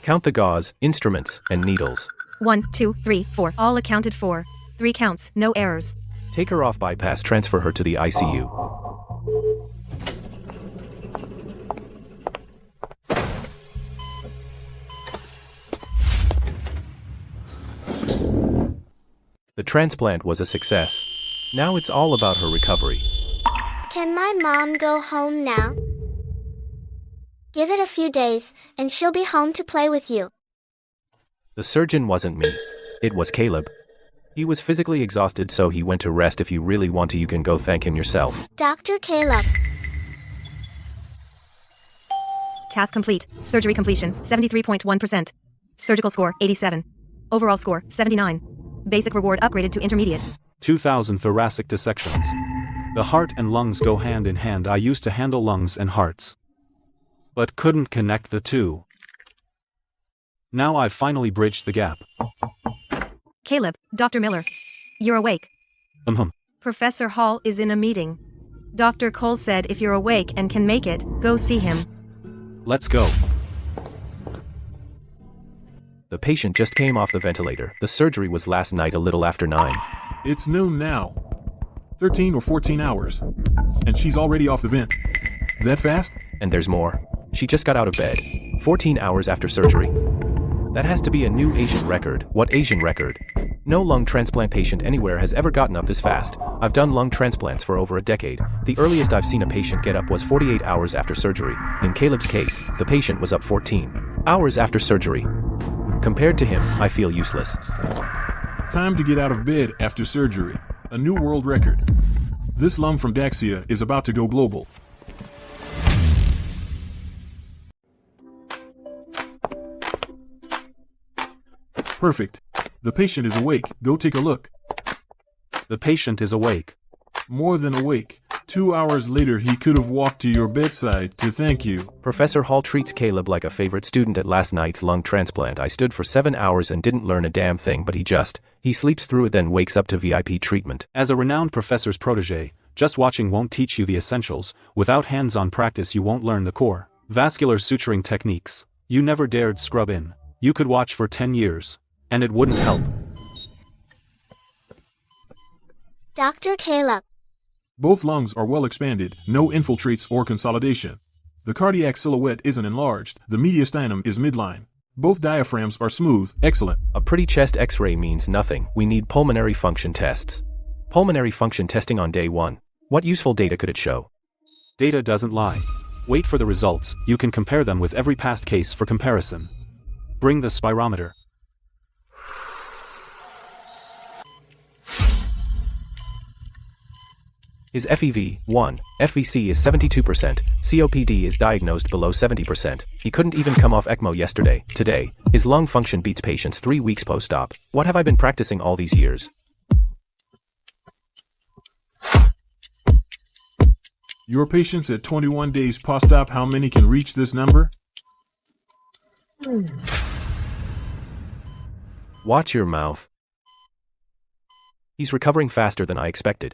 Count the gauze, instruments, and needles. 1, 2, 3, 4. All accounted for. 3 counts, no errors. Take her off bypass. Transfer her to the ICU. The transplant was a success. Now it's all about her recovery. Can my mom go home now? Give it a few days, and she'll be home to play with you. The surgeon wasn't me. It was Caleb. He was physically exhausted, so he went to rest. If you really want to, you can go thank him yourself. Dr. Caleb. Task complete. Surgery completion, 73.1%. Surgical score, 87. Overall score, 79. Basic reward upgraded to intermediate. 2,000 thoracic dissections. The heart and lungs go hand in hand. I used to handle lungs and hearts, but couldn't connect the two. Now I've finally bridged the gap. Caleb, Dr. Miller. You're awake. Professor Hall is in a meeting. Dr. Cole said if you're awake and can make it, go see him. Let's go. The patient just came off the ventilator. The surgery was last night a little after 9. It's noon now. 13 or 14 hours. And she's already off the vent. That fast? And there's more. She just got out of bed. 14 hours after surgery. That has to be a new Asian record. What Asian record? No lung transplant patient anywhere has ever gotten up this fast. I've done lung transplants for over a decade. The earliest I've seen a patient get up was 48 hours after surgery. In Caleb's case, the patient was up 14 hours after surgery. Compared to him, I feel useless. Time to get out of bed after surgery. A new world record. This lung from Daxia is about to go global. Perfect. The patient is awake. Go take a look. The patient is awake. More than awake. 2 hours later he could have walked to your bedside to thank you. Professor Hall treats Caleb like a favorite student at last night's lung transplant. I stood for 7 hours and didn't learn a damn thing, but he sleeps through it, then wakes up to VIP treatment. As a renowned professor's protege, just watching won't teach you the essentials. Without hands-on practice you won't learn the core vascular suturing techniques. You never dared scrub in. You could watch for 10 years. And it wouldn't help. Dr. Caleb. Both lungs are well expanded, no infiltrates or consolidation. The cardiac silhouette isn't enlarged, the mediastinum is midline. Both diaphragms are smooth, excellent. A pretty chest x-ray means nothing. We need pulmonary function tests. Pulmonary function testing on day 1. What useful data could it show? Data doesn't lie. Wait for the results, you can compare them with every past case for comparison. Bring the spirometer. His FEV, 1, FVC is 72%, COPD is diagnosed below 70%. He couldn't even come off ECMO yesterday. Today, his lung function beats patients 3 weeks post-op. What have I been practicing all these years? Your patients at 21 days post-op, how many can reach this number? Watch your mouth. He's recovering faster than I expected.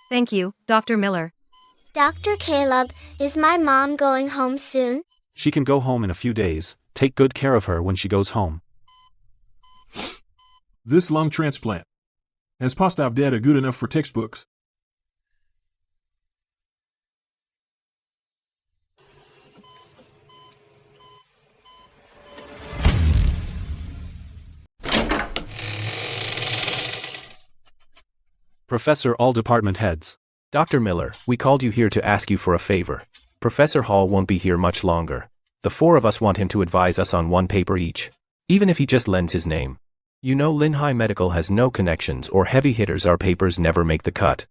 Thank you, Dr. Miller. Dr. Caleb, is my mom going home soon? She can go home in a few days. Take good care of her when she goes home. This lung transplant. Has post-op data good enough for textbooks? Professor, all department heads. Dr. Miller, we called you here to ask you for a favor. Professor Hall won't be here much longer. The 4 of us want him to advise us on 1 paper each. Even if he just lends his name. You know Lehigh Medical has no connections or heavy hitters. Our papers never make the cut.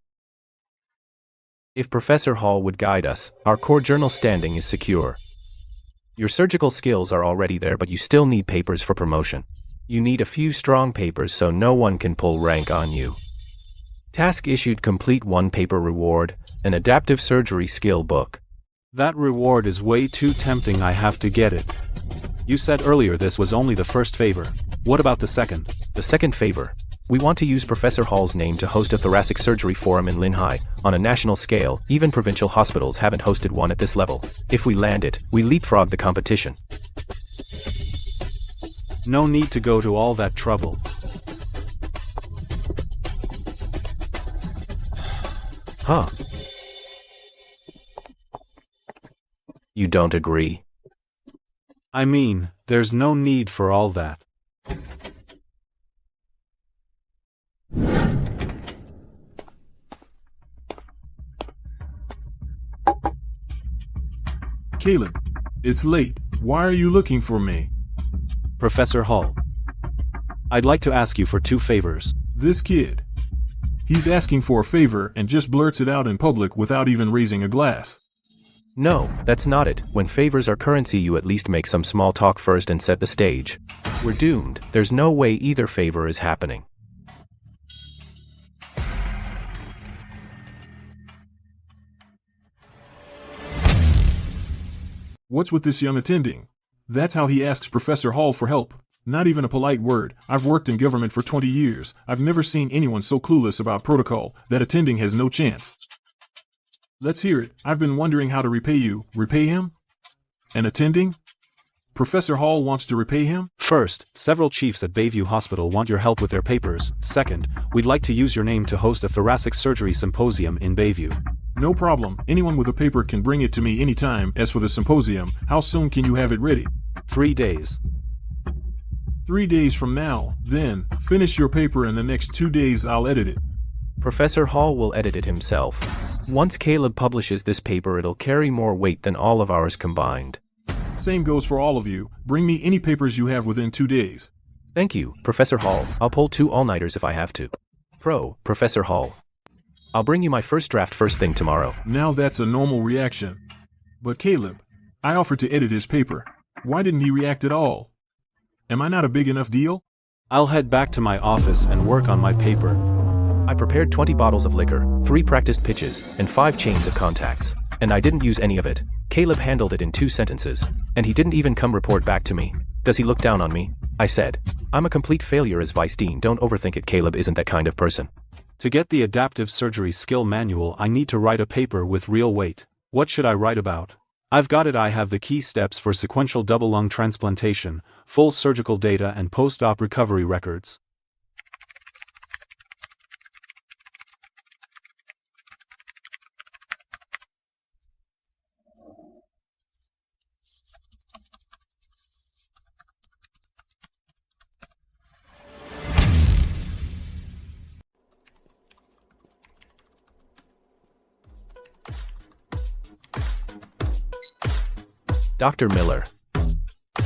If Professor Hall would guide us, our core journal standing is secure. Your surgical skills are already there, but you still need papers for promotion. You need a few strong papers so no one can pull rank on you. Task issued, complete 1 paper reward, an adaptive surgery skill book. That reward is way too tempting, I have to get it. You said earlier this was only the first favor. What about the second? The second favor. We want to use Professor Hall's name to host a thoracic surgery forum in Lehigh, on a national scale. Even provincial hospitals haven't hosted one at this level. If we land it, we leapfrog the competition. No need to go to all that trouble. Huh. You don't agree? I mean, there's no need for all that. Caleb, it's late. Why are you looking for me? Professor Hall. I'd like to ask you for 2 favors. This kid. He's asking for a favor and just blurts it out in public without even raising a glass. No, that's not it. When favors are currency, you at least make some small talk first and set the stage. We're doomed. There's no way either favor is happening. What's with this young attending? That's how he asks Professor Hall for help. Not even a polite word. I've worked in government for 20 years. I've never seen anyone so clueless about protocol that attending has no chance. Let's hear it. I've been wondering how to repay you. Repay him? And attending? Professor Hall wants to repay him? First, several chiefs at Bayview Hospital want your help with their papers. Second, we'd like to use your name to host a thoracic surgery symposium in Bayview. No problem. Anyone with a paper can bring it to me anytime. As for the symposium, how soon can you have it ready? 3 days. 3 days from now. Then, finish your paper in the next 2 days. I'll edit it. Professor Hall will edit it himself. Once Caleb publishes this paper, it'll carry more weight than all of ours combined. Same goes for all of you. Bring me any papers you have within 2 days. Thank you, Professor Hall. I'll pull 2 all-nighters if I have to. Professor Hall. I'll bring you my first draft first thing tomorrow. Now that's a normal reaction. But Caleb, I offered to edit his paper. Why didn't he react at all? Am I not a big enough deal? I'll head back to my office and work on my paper. I prepared 20 bottles of liquor, 3 practiced pitches, and 5 chains of contacts. And I didn't use any of it. Caleb handled it in 2 sentences. And he didn't even come report back to me. Does he look down on me? I said. I'm a complete failure as vice dean. Don't overthink it. Caleb isn't that kind of person. To get the adaptive surgery skill manual, I need to write a paper with real weight. What should I write about? I've got it. I have the key steps for sequential double lung transplantation, full surgical data and post-op recovery records. Dr. Miller.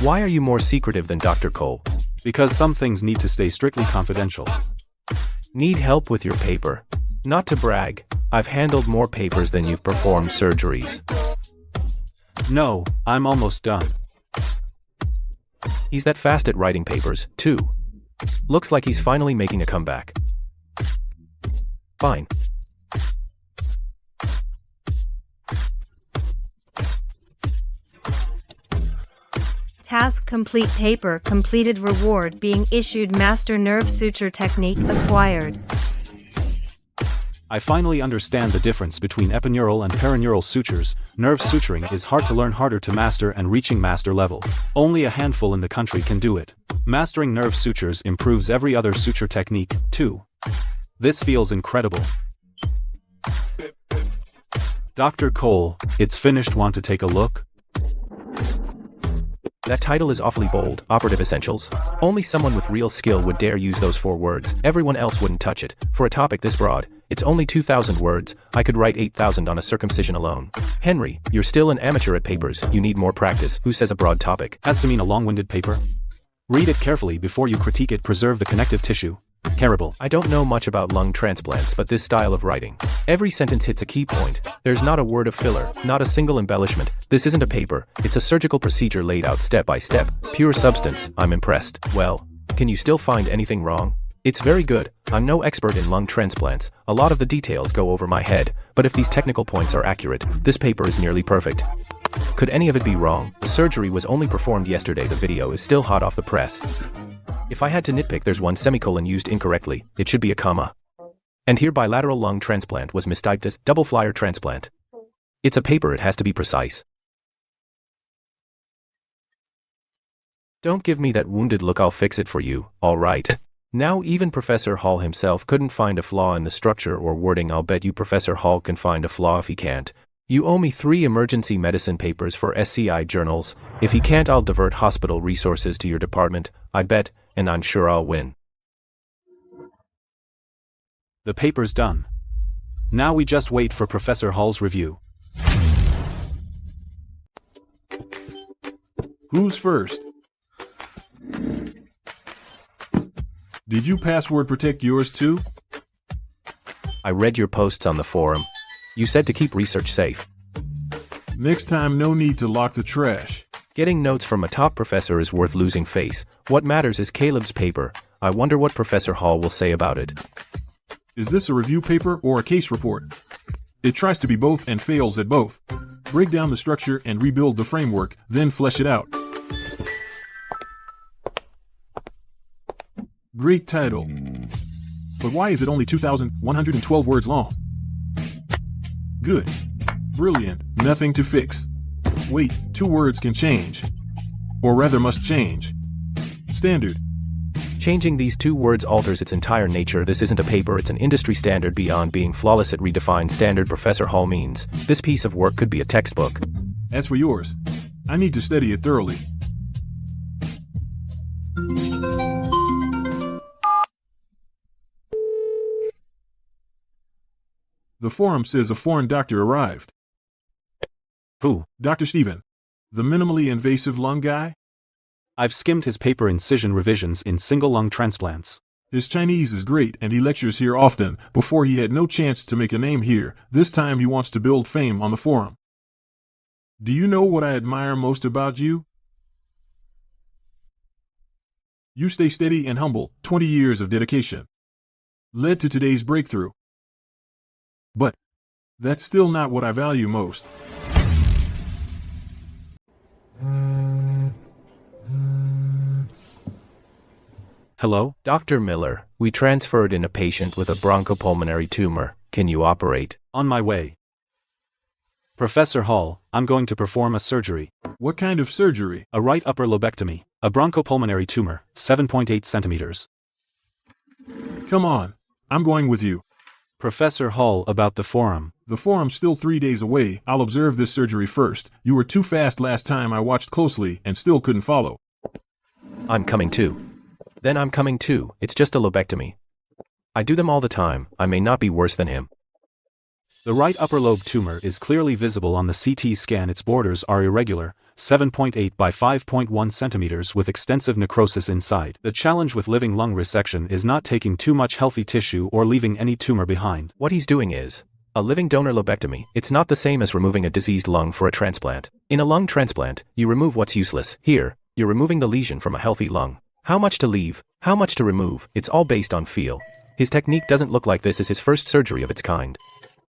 Why are you more secretive than Dr. Cole? Because some things need to stay strictly confidential. Need help with your paper? Not to brag, I've handled more papers than you've performed surgeries. No, I'm almost done. He's that fast at writing papers, too. Looks like he's finally making a comeback. Fine. Task complete. Paper completed. Reward being issued. Master nerve suture technique acquired. I finally understand the difference between epineural and perineural sutures. Nerve suturing is hard to learn, harder to master, and reaching master level. Only a handful in the country can do it. Mastering nerve sutures improves every other suture technique, too. This feels incredible. Dr. Cole, it's finished. Want to take a look? That title is awfully bold. Operative Essentials. Only someone with real skill would dare use those 4 words. Everyone else wouldn't touch it. For a topic this broad, it's only 2,000 words. I could write 8,000 on a circumcision alone. Henry, you're still an amateur at papers. You need more practice. Who says a broad topic Has to mean a long-winded paper? Read it carefully before you critique it. Preserve the connective tissue. Terrible. I don't know much about lung transplants, but this style of writing. Every sentence hits a key point. There's not a word of filler, not a single embellishment. This isn't a paper, it's a surgical procedure laid out step by step. Pure substance. I'm impressed. Well, can you still find anything wrong? It's very good. I'm no expert in lung transplants. A lot of the details go over my head, but if these technical points are accurate, this paper is nearly perfect. Could any of it be wrong? The surgery was only performed yesterday. The video is still hot off the press. If I had to nitpick, there's 1 semicolon used incorrectly. It should be a comma. And here bilateral lung transplant was mistyped as double flyer transplant. It's a paper, it has to be precise. Don't give me that wounded look, I'll fix it for you, alright. Now even Professor Hall himself couldn't find a flaw in the structure or wording. I'll bet you Professor Hall can find a flaw if he can't. You owe me 3 emergency medicine papers for SCI journals. If he can't, I'll divert hospital resources to your department, I bet, and I'm sure I'll win. The paper's done. Now we just wait for Professor Hall's review. Who's first? Did you password protect yours too? I read your posts on the forum. You said to keep research safe. Next time, no need to lock the trash. Getting notes from a top professor is worth losing face. What matters is Caleb's paper. I wonder what Professor Hall will say about it. Is this a review paper or a case report? It tries to be both and fails at both. Break down the structure and rebuild the framework, then flesh it out. Great title. But why is it only 2,112 words long? Good. Brilliant. Nothing to fix. Wait, 2 words can change. Or rather must change. Standard. Changing these 2 words alters its entire nature. This isn't a paper, it's an industry standard beyond being flawless. It redefined standard. Professor Hall means this piece of work could be a textbook. As for yours, I need to study it thoroughly. The forum says a foreign doctor arrived. Who? Dr. Steven. The minimally invasive lung guy? I've skimmed his paper incision revisions in single lung transplants. His Chinese is great and he lectures here often. Before he had no chance to make a name here. This time he wants to build fame on the forum. Do you know what I admire most about you? You stay steady and humble. 20 years of dedication led to today's breakthrough. But that's still not what I value most. Hello? Dr. Miller, we transferred in a patient with a bronchopulmonary tumor. Can you operate? On my way. Professor Hall, I'm going to perform a surgery. What kind of surgery? A right upper lobectomy. A bronchopulmonary tumor, 7.8 centimeters. Come on, I'm going with you. Professor Hall, about the forum. The forum's still 3 days away. I'll observe this surgery first. You were too fast last time. I watched closely and still couldn't follow. I'm coming too. Then I'm coming too. It's just a lobectomy. I do them all the time. I may not be worse than him. The right upper lobe tumor is clearly visible on the CT scan. Its borders are irregular, 7.8 by 5.1 centimeters with extensive necrosis inside. The challenge with living lung resection is not taking too much healthy tissue or leaving any tumor behind. What he's doing is a living donor lobectomy. It's not the same as removing a diseased lung for a transplant. In a lung transplant, you remove what's useless. Here, you're removing the lesion from a healthy lung. How much to leave, how much to remove, it's all based on feel. His technique doesn't look like this is his first surgery of its kind.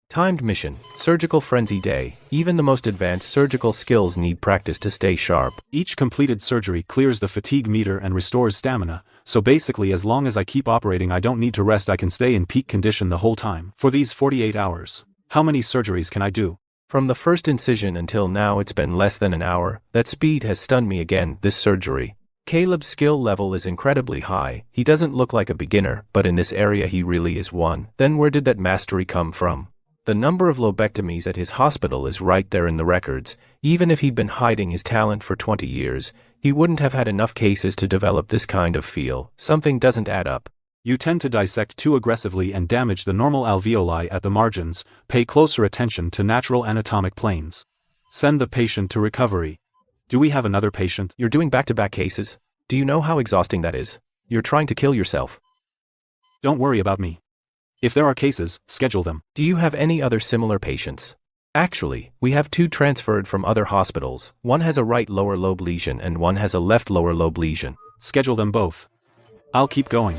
Timed mission, surgical frenzy day. Even the most advanced surgical skills need practice to stay sharp. Each completed surgery clears the fatigue meter and restores stamina, so basically as long as I keep operating I don't need to rest. I can stay in peak condition the whole time. For these 48 hours, how many surgeries can I do? From the first incision until now it's been less than an hour. That speed has stunned me again. This surgery. Caleb's skill level is incredibly high. He doesn't look like a beginner, but in this area he really is one. Then where did that mastery come from? The number of lobectomies at his hospital is right there in the records. Even if he'd been hiding his talent for 20 years, he wouldn't have had enough cases to develop this kind of feel. Something doesn't add up. You tend to dissect too aggressively and damage the normal alveoli at the margins. Pay closer attention to natural anatomic planes. Send the patient to recovery. Do we have another patient? You're doing back-to-back cases? Do you know how exhausting that is? You're trying to kill yourself. Don't worry about me. If there are cases, schedule them. Do you have any other similar patients? Actually, we have 2 transferred from other hospitals. One has a right lower lobe lesion and one has a left lower lobe lesion. Schedule them both. I'll keep going.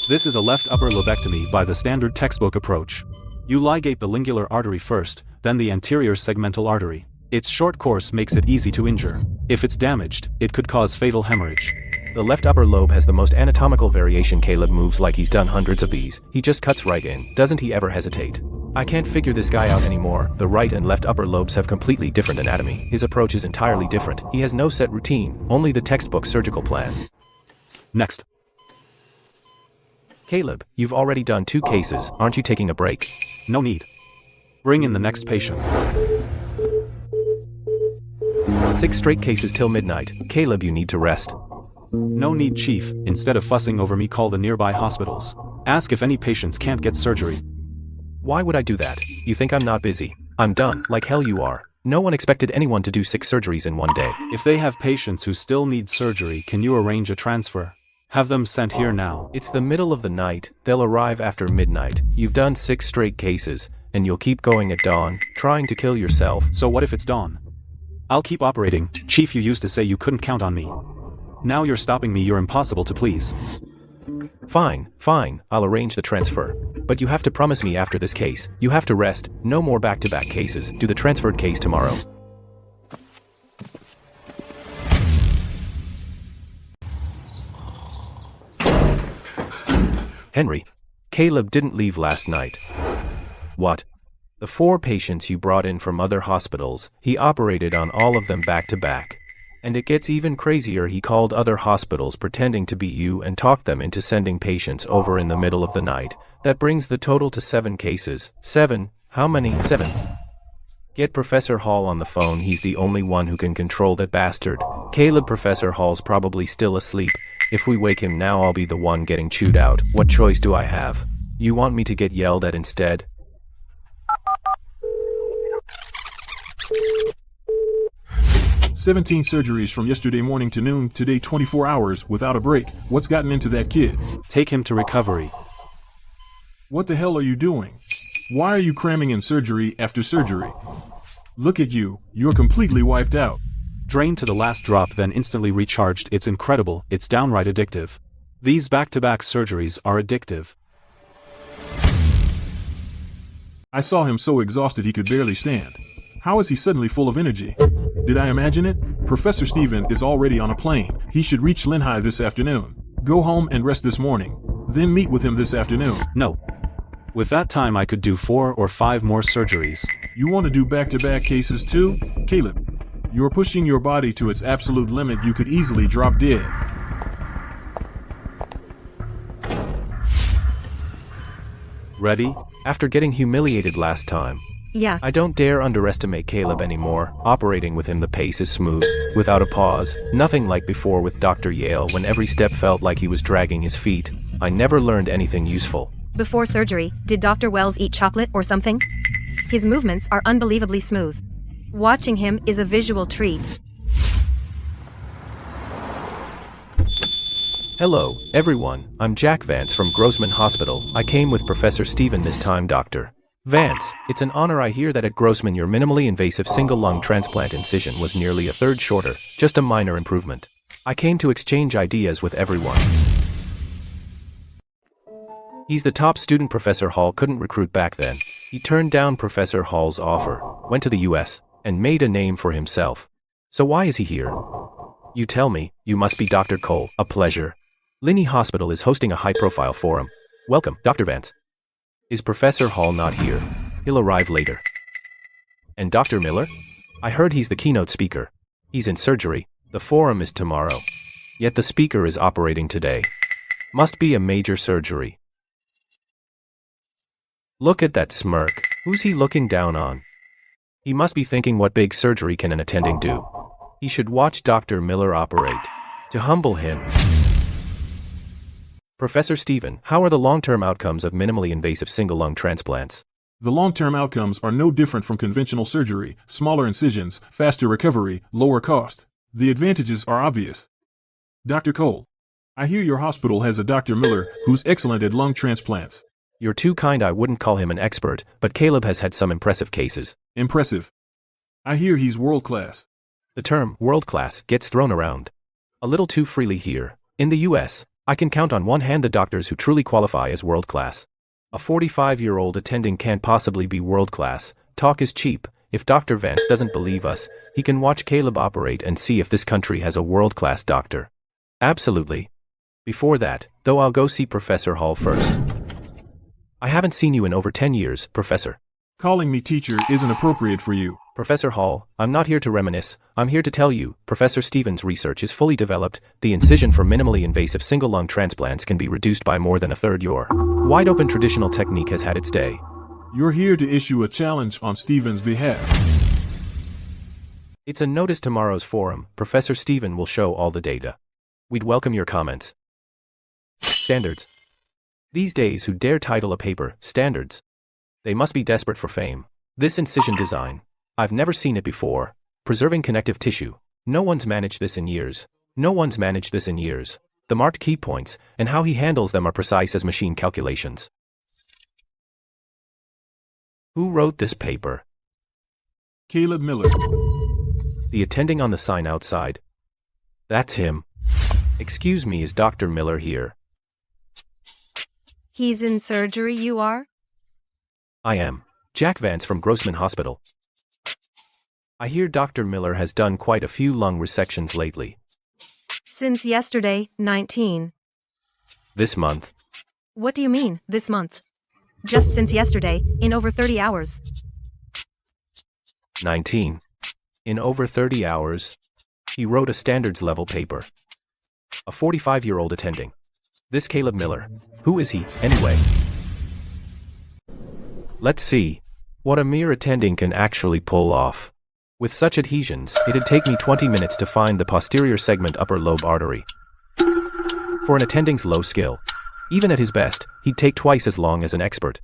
This is a left upper lobectomy by the standard textbook approach. You ligate the lingular artery first, then the anterior segmental artery. Its short course makes it easy to injure. If it's damaged, it could cause fatal hemorrhage. The left upper lobe has the most anatomical variation. Caleb moves like he's done hundreds of these. He just cuts right in. Doesn't he ever hesitate? I can't figure this guy out anymore. The right and left upper lobes have completely different anatomy. His approach is entirely different. He has no set routine, only the textbook surgical plan. Next. Caleb, you've already done 2 cases. Aren't you taking a break? No need. Bring in the next patient. 6 straight cases till midnight. Caleb, you need to rest. No need, Chief. Instead of fussing over me, call the nearby hospitals. Ask if any patients can't get surgery. Why would I do that? You think I'm not busy? I'm done, like hell you are. No one expected anyone to do 6 surgeries in one day. If they have patients who still need surgery, can you arrange a transfer? Have them sent here now. It's the middle of the night. They'll arrive after midnight. You've done 6 straight cases, and you'll keep going at dawn, trying to kill yourself. So what if it's dawn? I'll keep operating. Chief, you used to say you couldn't count on me. Now you're stopping me. You're impossible to please. Fine, I'll arrange the transfer. But you have to promise me after this case. You have to rest. No more back-to-back cases. Do the transferred case tomorrow. Henry, Caleb didn't leave last night. What? The 4 patients you brought in from other hospitals, he operated on all of them back to back. And it gets even crazier, he called other hospitals pretending to be you and talked them into sending patients over in the middle of the night. That brings the total to 7 cases. 7? How many? 7. Get Professor Hall on the phone, he's the only one who can control that bastard. Caleb, Professor Hall's probably still asleep. If we wake him now, I'll be the one getting chewed out. What choice do I have? You want me to get yelled at instead? "17 surgeries from yesterday morning to noon, today 24 hours without a break. What's gotten into that kid?" Take him to recovery. "What the hell are you doing? Why are you cramming in surgery after surgery? Look at you, you're completely wiped out." Drained to the last drop, then instantly recharged. It's incredible, it's downright addictive. These back-to-back surgeries are addictive. "I saw him so exhausted he could barely stand. How is he suddenly full of energy? Did I imagine it? Professor Steven is already on a plane. He should reach Linhai this afternoon. Go home and rest this morning. Then meet with him this afternoon." No. With that time I could do 4 or 5 more surgeries. "You want to do back-to-back cases too? Caleb, you're pushing your body to its absolute limit. You could easily drop dead." Ready? After getting humiliated last time, Yeah. I don't dare underestimate Caleb anymore. Operating with him, the pace is smooth, without a pause, nothing like before with Dr. Yale when every step felt like he was dragging his feet. I never learned anything useful. Before surgery, did Dr. Wells eat chocolate or something? His movements are unbelievably smooth. Watching him is a visual treat. Hello, everyone. I'm Jack Vance from Grossman Hospital. I came with Professor Steven this time, Dr. Vance. It's an honor. I hear that at Grossman your minimally invasive single lung transplant incision was nearly a third shorter, just a minor improvement. I came to exchange ideas with everyone. He's the top student Professor Hall couldn't recruit back then. He turned down Professor Hall's offer, went to the US, and made a name for himself. So why is he here? You tell me. You must be Dr. Cole. A pleasure. Linney Hospital is hosting a high-profile forum. Welcome, Dr. Vance. Is Professor Hall not here? He'll arrive later. And Dr. Miller? I heard he's the keynote speaker. He's in surgery. The forum is tomorrow. Yet the speaker is operating today. Must be a major surgery. Look at that smirk. Who's he looking down on? He must be thinking, what big surgery can an attending do? He should watch Dr. Miller operate. To humble him. Professor Steven, how are the long-term outcomes of minimally invasive single-lung transplants? The long-term outcomes are no different from conventional surgery: smaller incisions, faster recovery, lower cost. The advantages are obvious. Dr. Cole, I hear your hospital has a Dr. Miller who's excellent at lung transplants. You're too kind. I wouldn't call him an expert, but Caleb has had some impressive cases. Impressive. I hear he's world-class. The term world-class gets thrown around a little too freely here. In the US, I can count on one hand the doctors who truly qualify as world-class. A 45-year-old attending can't possibly be world-class. Talk is cheap. If Dr. Vance doesn't believe us, he can watch Caleb operate and see if this country has a world-class doctor. Absolutely. Before that, though, I'll go see Professor Hall first. I haven't seen you in over 10 years, Professor. Calling me teacher isn't appropriate for you. Professor Hall, I'm not here to reminisce. I'm here to tell you, Professor Steven's research is fully developed. The incision for minimally invasive single lung transplants can be reduced by more than a third. Your wide-open traditional technique has had its day. You're here to issue a challenge on Steven's behalf. It's a notice tomorrow's forum. Professor Steven will show all the data. We'd welcome your comments. Standards. These days, who dare title a paper Standards? They must be desperate for fame. This incision design. I've never seen it before. Preserving connective tissue. No one's managed this in years. No one's managed this in years. The marked key points, and how he handles them, are precise as machine calculations. Who wrote this paper? Caleb Miller. The attending on the sign outside. That's him. Excuse me, is Dr. Miller here? He's in surgery, you are? I am. Jack Vance from Grossman Hospital. I hear Dr. Miller has done quite a few lung resections lately. Since yesterday, 19. This month. What do you mean, this month? Just since yesterday, in over 30 hours. 19. In over 30 hours, he wrote a standards level paper. A 45-year-old attending. This Caleb Miller. Who is he, anyway? Let's see what a mere attending can actually pull off. With such adhesions, it'd take me 20 minutes to find the posterior segment upper lobe artery. For an attending's low skill, even at his best, he'd take twice as long as an expert.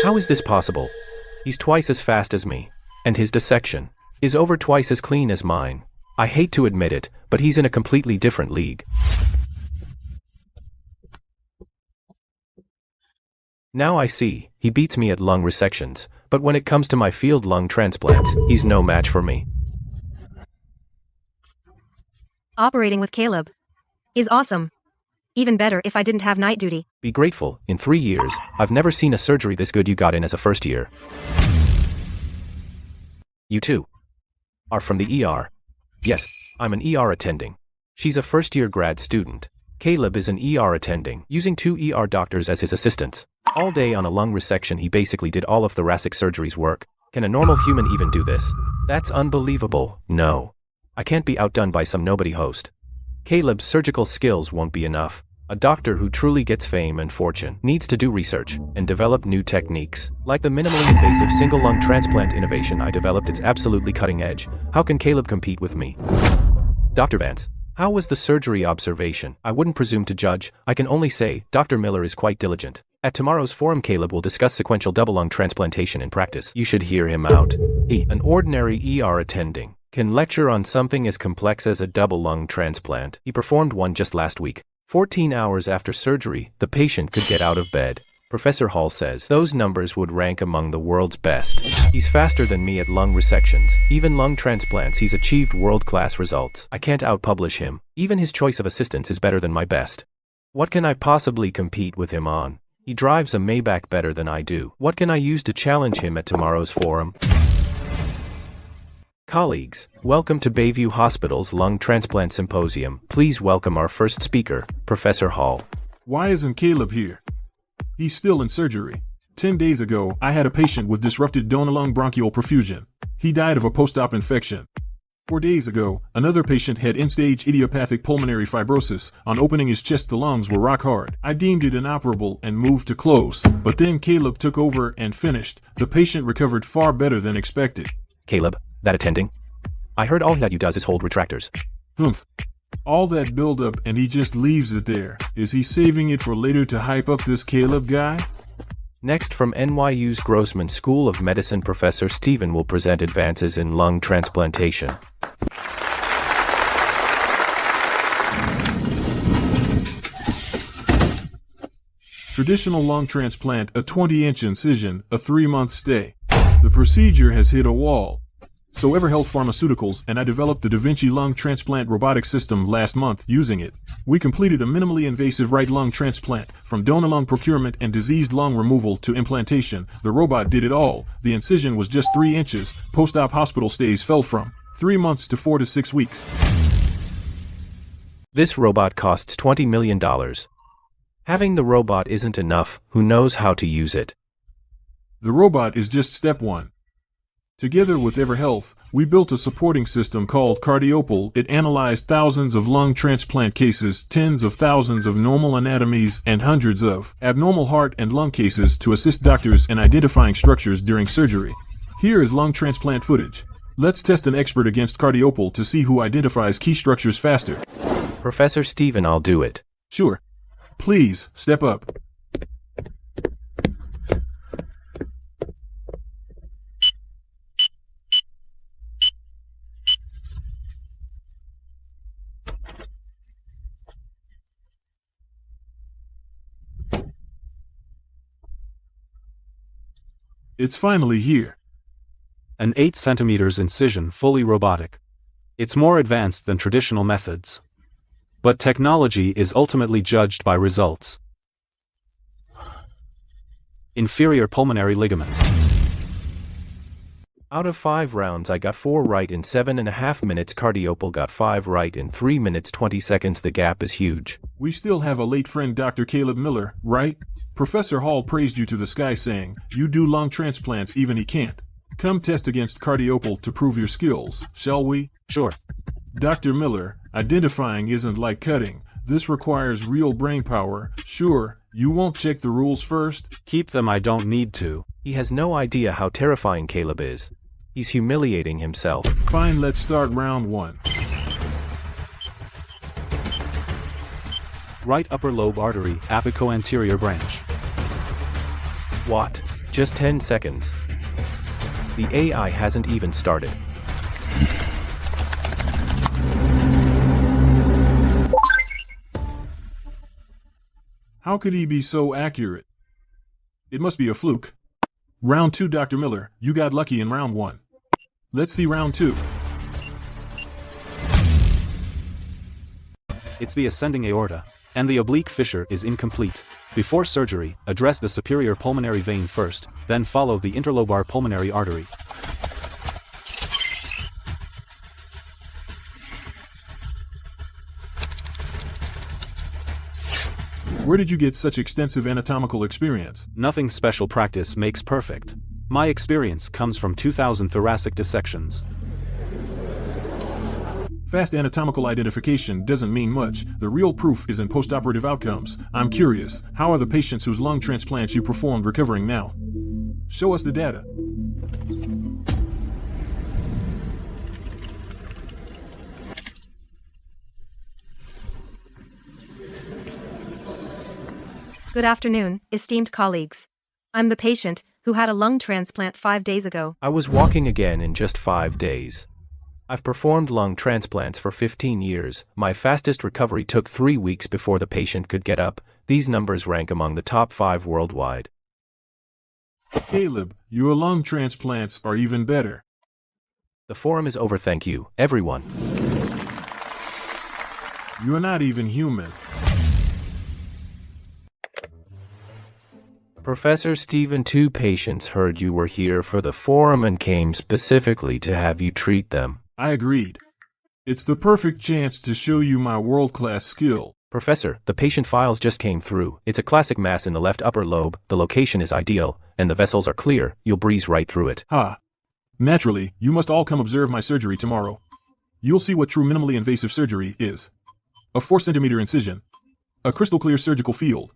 How is this possible? He's twice as fast as me, and his dissection is over twice as clean as mine. I hate to admit it, but he's in a completely different league. Now I see, he beats me at lung resections, but when it comes to my field lung transplants, he's no match for me. Operating with Caleb is awesome. Even better if I didn't have night duty. Be grateful, in 3 years, I've never seen a surgery this good you got in as a first year. You too are from the ER. Yes, I'm an ER attending. She's a first-year grad student. Caleb is an ER attending, using 2 ER doctors as his assistants. All day on a lung resection he basically did all of thoracic surgery's work. Can a normal human even do this? That's unbelievable. No. I can't be outdone by some nobody host. Caleb's surgical skills won't be enough. A doctor who truly gets fame and fortune needs to do research and develop new techniques. Like the minimally invasive single lung transplant innovation I developed, it's absolutely cutting edge. How can Caleb compete with me? Dr. Vance, how was the surgery observation? I wouldn't presume to judge. I can only say, Dr. Miller is quite diligent. At tomorrow's forum, Caleb will discuss sequential double lung transplantation in practice. You should hear him out. He, an ordinary ER attending, can lecture on something as complex as a double lung transplant. He performed one just last week. 14 hours after surgery, the patient could get out of bed. Professor Hall says those numbers would rank among the world's best. He's faster than me at lung resections. Even lung transplants, he's achieved world-class results. I can't outpublish him. Even his choice of assistants is better than my best. What can I possibly compete with him on? He drives a Maybach better than I do. What can I use to challenge him at tomorrow's forum? Colleagues, welcome to Bayview Hospital's Lung Transplant Symposium. Please welcome our first speaker, Professor Hall. Why isn't Caleb here? He's still in surgery. 10 days ago, I had a patient with disrupted donor lung bronchial perfusion. He died of a post-op infection. 4 days ago, another patient had end-stage idiopathic pulmonary fibrosis. On opening his chest, the lungs were rock hard. I deemed it inoperable and moved to close. But then Caleb took over and finished. The patient recovered far better than expected. Caleb, that attending? I heard all that you does is hold retractors. Humph. All that build-up and he just leaves it there. Is he saving it for later to hype up this Caleb guy? Next, from NYU's Grossman School of Medicine, Professor Stephen will present advances in lung transplantation. Traditional lung transplant, a 20-inch incision, a 3-month stay. The procedure has hit a wall. So EverHealth Pharmaceuticals and I developed the Da Vinci lung transplant robotic system last month. Using it, we completed a minimally invasive right lung transplant. From donor lung procurement and diseased lung removal to implantation, the robot did it all. The incision was just 3 inches. Post-op hospital stays fell from 3 months to 4 to 6 weeks. This robot costs $20 million. Having the robot isn't enough. Who knows how to use it? The robot is just step one. Together with EverHealth, we built a supporting system called Cardiopal. It analyzed thousands of lung transplant cases, tens of thousands of normal anatomies, and hundreds of abnormal heart and lung cases to assist doctors in identifying structures during surgery. Here is lung transplant footage. Let's test an expert against Cardiopal to see who identifies key structures faster. Professor Stephen, I'll do it. Sure. Please, step up. It's finally here. An 8 centimeters incision, fully robotic. It's more advanced than traditional methods. But technology is ultimately judged by results. Inferior pulmonary ligament. Out of 5 rounds I got 4 right in 7.5 minutes. Cardiopal got 5 right in 3 minutes 20 seconds. The gap is huge. We still have a late friend, Dr. Caleb Miller, right? Professor Hall praised you to the sky saying, you do lung transplants even he can't. Come test against Cardiopal to prove your skills, shall we? Sure. Dr. Miller, identifying isn't like cutting. This requires real brain power. Sure, you won't check the rules first? Keep them, I don't need to. He has no idea how terrifying Caleb is. He's humiliating himself. Fine, let's start round 1. Right upper lobe artery, apico-anterior branch. What? Just 10 seconds. The AI hasn't even started. How could he be so accurate? It must be a fluke. Round 2, Dr. Miller, you got lucky in round 1. Let's see round 2. It's the ascending aorta, and the oblique fissure is incomplete. Before surgery, address the superior pulmonary vein first, then follow the interlobar pulmonary artery. Where did you get such extensive anatomical experience? Nothing special, practice makes perfect. My experience comes from 2,000 thoracic dissections. Fast anatomical identification doesn't mean much. The real proof is in postoperative outcomes. I'm curious, how are the patients whose lung transplants you performed recovering now? Show us the data. Good afternoon, esteemed colleagues. I'm the patient who had a lung transplant 5 days ago. I was walking again in just 5 days. I've performed lung transplants for 15 years. My fastest recovery took 3 weeks before the patient could get up. These numbers rank among the top 5 worldwide. Caleb, your lung transplants are even better. The forum is over. Thank you, everyone. You're not even human. Professor Stephen, 2 patients heard you were here for the forum and came specifically to have you treat them. I agreed. It's the perfect chance to show you my world-class skill. Professor, the patient files just came through. It's a classic mass in the left upper lobe. The location is ideal, and the vessels are clear. You'll breeze right through it. Ha. Naturally, you must all come observe my surgery tomorrow. You'll see what true minimally invasive surgery is. A 4-centimeter incision. A crystal clear surgical field.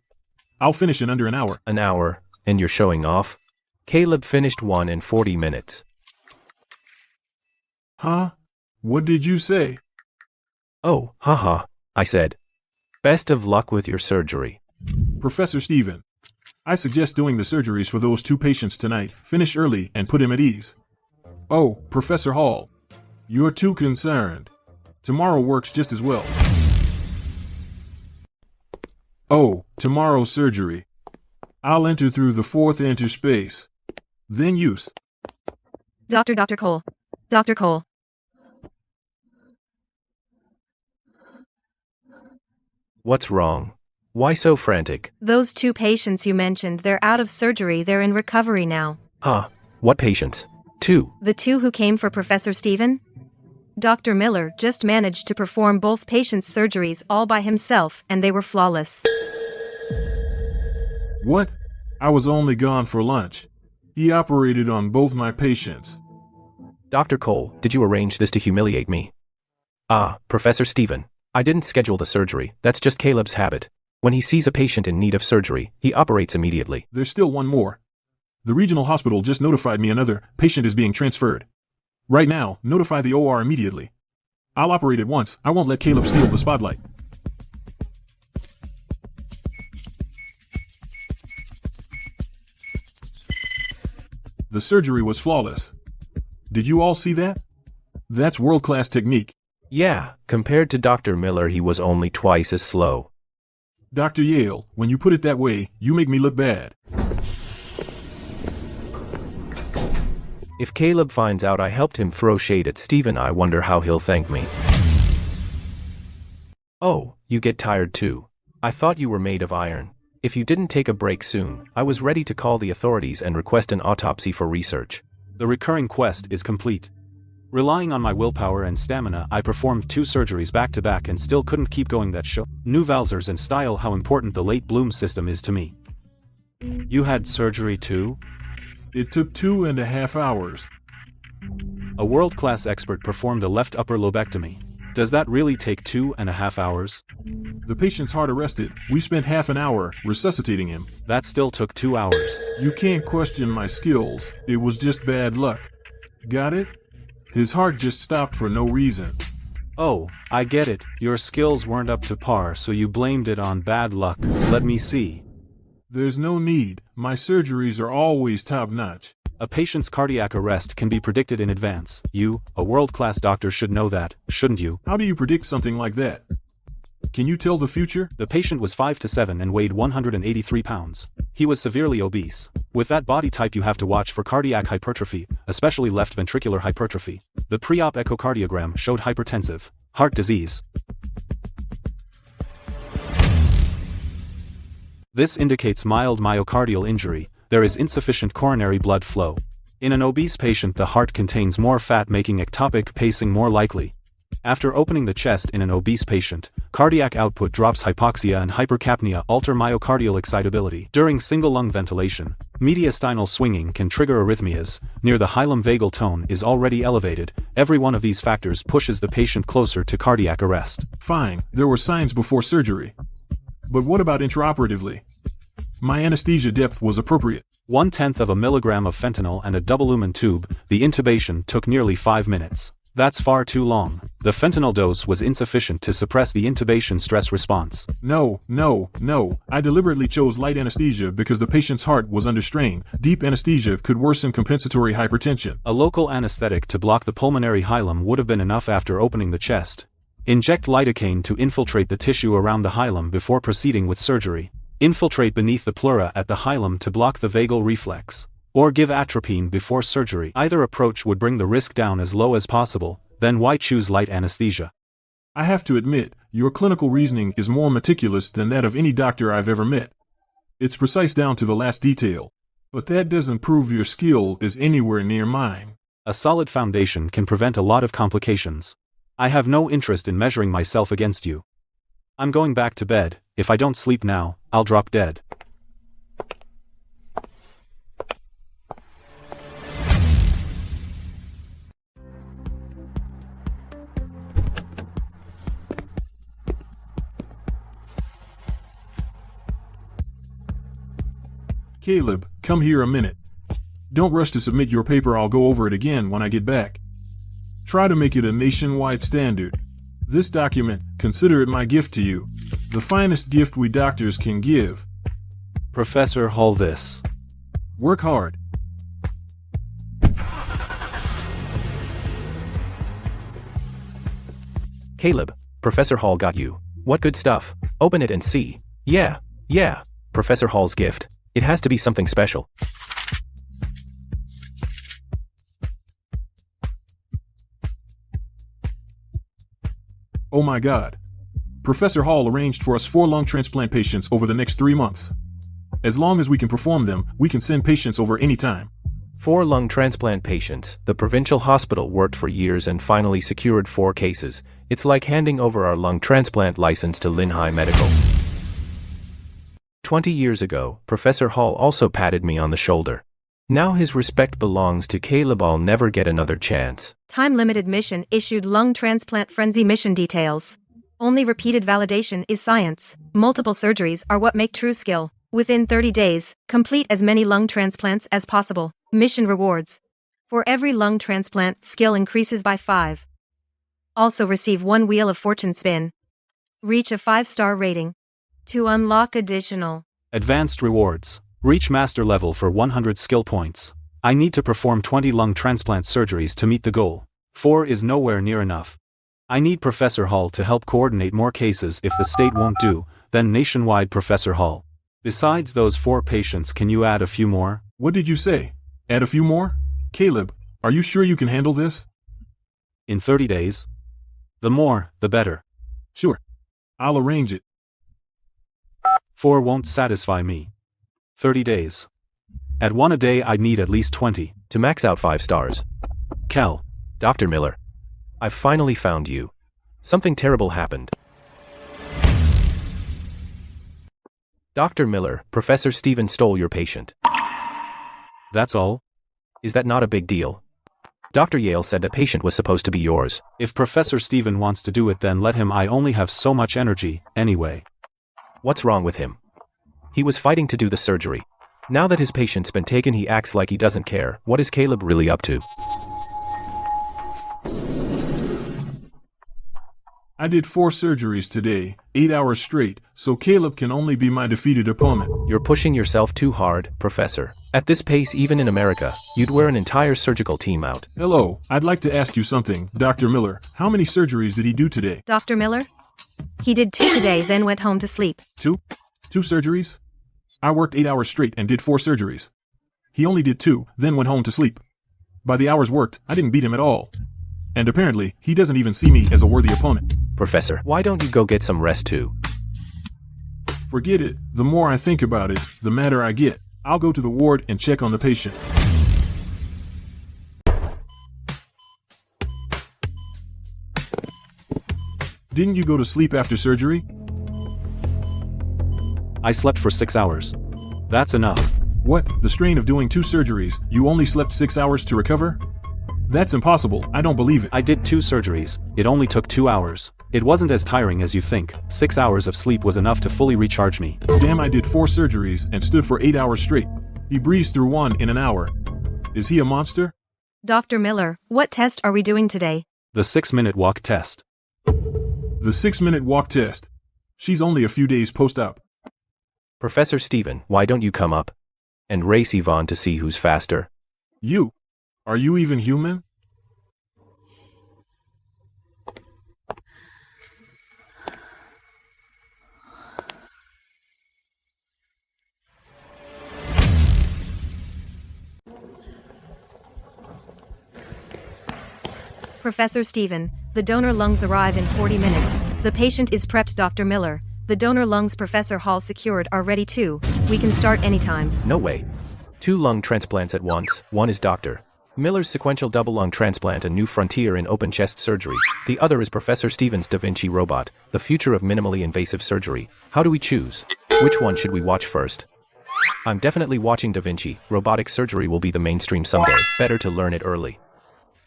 I'll finish in under an hour. An hour? And you're showing off? Caleb finished one in 40 minutes. Huh? What did you say? Oh, haha, I said. Best of luck with your surgery. Professor Stephen, I suggest doing the surgeries for those 2 patients tonight. Finish early and put him at ease. Oh, Professor Hall, you're too concerned. Tomorrow works just as well. Oh, tomorrow's surgery. I'll enter through the 4th interspace. Then use. Dr. Cole. Dr. Cole. What's wrong? Why so frantic? Those 2 patients you mentioned, they're out of surgery. They're in recovery now. Huh? What patients? 2. The 2 who came for Professor Stephen? Dr. Miller just managed to perform both patients' surgeries all by himself, and they were flawless. What? I was only gone for lunch. He operated on both my patients. Dr. Cole, did you arrange this to humiliate me? Ah, Professor Stephen, I didn't schedule the surgery. That's just Caleb's habit. When he sees a patient in need of surgery, he operates immediately. There's still one more. The regional hospital just notified me another patient is being transferred. Right now, notify the OR immediately. I'll operate at once. I won't let Caleb steal the spotlight. The surgery was flawless. Did you all see that? That's world-class technique. Yeah, compared to Dr. Miller, he was only twice as slow. Dr. Yale, when you put it that way, you make me look bad. If Caleb finds out I helped him throw shade at Stephen, I wonder how he'll thank me. Oh, you get tired too. I thought you were made of iron. If you didn't take a break soon, I was ready to call the authorities and request an autopsy for research. The recurring quest is complete. Relying on my willpower and stamina, I performed 2 surgeries back to back and still couldn't keep going. That show new valzers and style how important the late bloom system is to me. You had surgery too? It took 2.5 hours. A world-class expert performed a left upper lobectomy. Does that really take 2.5 hours? The patient's heart arrested. We spent half an hour resuscitating him. That still took 2 hours. You can't question my skills. It was just bad luck. Got it? His heart just stopped for no reason. Oh, I get it. Your skills weren't up to par, so you blamed it on bad luck. Let me see. There's no need. My surgeries are always top-notch. A patient's cardiac arrest can be predicted in advance. You, a world-class doctor, should know that, shouldn't you? How do you predict something like that? Can you tell the future? The patient was 5'7" and weighed 183 pounds. He was severely obese. With that body type, you have to watch for cardiac hypertrophy, especially left ventricular hypertrophy. The pre-op echocardiogram showed hypertensive heart disease. This indicates mild myocardial injury. There is insufficient coronary blood flow. In an obese patient, the heart contains more fat, making ectopic pacing more likely. After opening the chest in an obese patient, cardiac output drops. Hypoxia and hypercapnia alter myocardial excitability. During single lung ventilation, mediastinal swinging can trigger arrhythmias. Near the hilum vagal tone is already elevated. Every one of these factors pushes the patient closer to cardiac arrest. Fine, there were signs before surgery. But what about intraoperatively? My anesthesia depth was appropriate. 1/10 of a milligram of fentanyl and a double lumen tube. The intubation took nearly 5 minutes. That's far too long. The fentanyl dose was insufficient to suppress the intubation stress response. No. I deliberately chose light anesthesia because the patient's heart was under strain. Deep anesthesia could worsen compensatory hypertension. A local anesthetic to block the pulmonary hilum would have been enough after opening the chest. Inject lidocaine to infiltrate the tissue around the hilum before proceeding with surgery. Infiltrate beneath the pleura at the hilum to block the vagal reflex. Or give atropine before surgery. Either approach would bring the risk down as low as possible. Then why choose light anesthesia? I have to admit, your clinical reasoning is more meticulous than that of any doctor I've ever met. It's precise down to the last detail. But that doesn't prove your skill is anywhere near mine. A solid foundation can prevent a lot of complications. I have no interest in measuring myself against you. I'm going back to bed. If I don't sleep now, I'll drop dead. Caleb, come here a minute. Don't rush to submit your paper. I'll go over it again when I get back. Try to make it a nationwide standard. This document, consider it my gift to you. The finest gift we doctors can give. Professor Hall, this. Work hard. Caleb, Professor Hall got you. What good stuff. Open it and see. Yeah. Professor Hall's gift. It has to be something special. Oh my God. Professor Hall arranged for us 4 lung transplant patients over the next 3 months. As long as we can perform them, we can send patients over any time. 4 lung transplant patients. The provincial hospital worked for years and finally secured 4 cases. It's like handing over our lung transplant license to Linhai Medical. 20 years ago, Professor Hall also patted me on the shoulder. Now his respect belongs to Caleb. I'll never get another chance. Time-limited mission issued lung transplant frenzy mission details. Only repeated validation is science. Multiple surgeries are what make true skill. Within 30 days, complete as many lung transplants as possible. Mission rewards. For every lung transplant, skill increases by 5. Also receive 1 Wheel of Fortune spin. Reach a 5-star rating. To unlock additional advanced rewards. Reach master level for 100 skill points. I need to perform 20 lung transplant surgeries to meet the goal. 4 is nowhere near enough. I need Professor Hall to help coordinate more cases. If the state won't do, then nationwide Professor Hall. Besides those 4 patients, can you add a few more? What did you say? Add a few more? Caleb, are you sure you can handle this? In 30 days? The more, the better. Sure. I'll arrange it. 4 won't satisfy me. 30 days. At 1 a day, I'd need at least 20. To max out 5 stars. Cal. Dr. Miller. I've finally found you. Something terrible happened. Dr. Miller, Professor Steven stole your patient. That's all? Is that not a big deal? Dr. Yale said the patient was supposed to be yours. If Professor Steven wants to do it, then let him. I only have so much energy, anyway. What's wrong with him? He was fighting to do the surgery. Now that his patient's been taken, he acts like he doesn't care. What is Caleb really up to? I did 4 surgeries today, 8 hours straight, so Caleb can only be my defeated opponent. You're pushing yourself too hard, Professor. At this pace, even in America, you'd wear an entire surgical team out. Hello, I'd like to ask you something, Dr. Miller. How many surgeries did he do today? Dr. Miller? He did 2 today, then went home to sleep. 2? 2 surgeries? I worked 8 hours straight and did 4 surgeries. He only did 2, then went home to sleep. By the hours worked, I didn't beat him at all. And apparently, he doesn't even see me as a worthy opponent. Professor, why don't you go get some rest too? Forget it. The more I think about it, the madder I get. I'll go to the ward and check on the patient. Didn't you go to sleep after surgery? I slept for 6 hours. That's enough. What? The strain of doing 2 surgeries, you only slept 6 hours to recover? That's impossible. I don't believe it. I did 2 surgeries. It only took 2 hours. It wasn't as tiring as you think. 6 hours of sleep was enough to fully recharge me. Damn, I did 4 surgeries and stood for 8 hours straight. He breezed through 1 in an hour. Is he a monster? Dr. Miller, what test are we doing today? The 6-minute walk test. The 6-minute walk test. She's only a few days post-op. Professor Steven, why don't you come up and race Yvonne to see who's faster? You? Are you even human? Professor Steven, the donor lungs arrive in 40 minutes. The patient is prepped. Dr. Miller, the donor lungs Professor Hall secured are ready too. We can start anytime. No way. 2 lung transplants at once. One is Dr. Miller's sequential double lung transplant, a new frontier in open chest surgery. The other is Professor Steven's Da Vinci robot, the future of minimally invasive surgery. How do we choose? Which one should we watch first? I'm definitely watching Da Vinci. Robotic surgery will be the mainstream someday. Better to learn it early.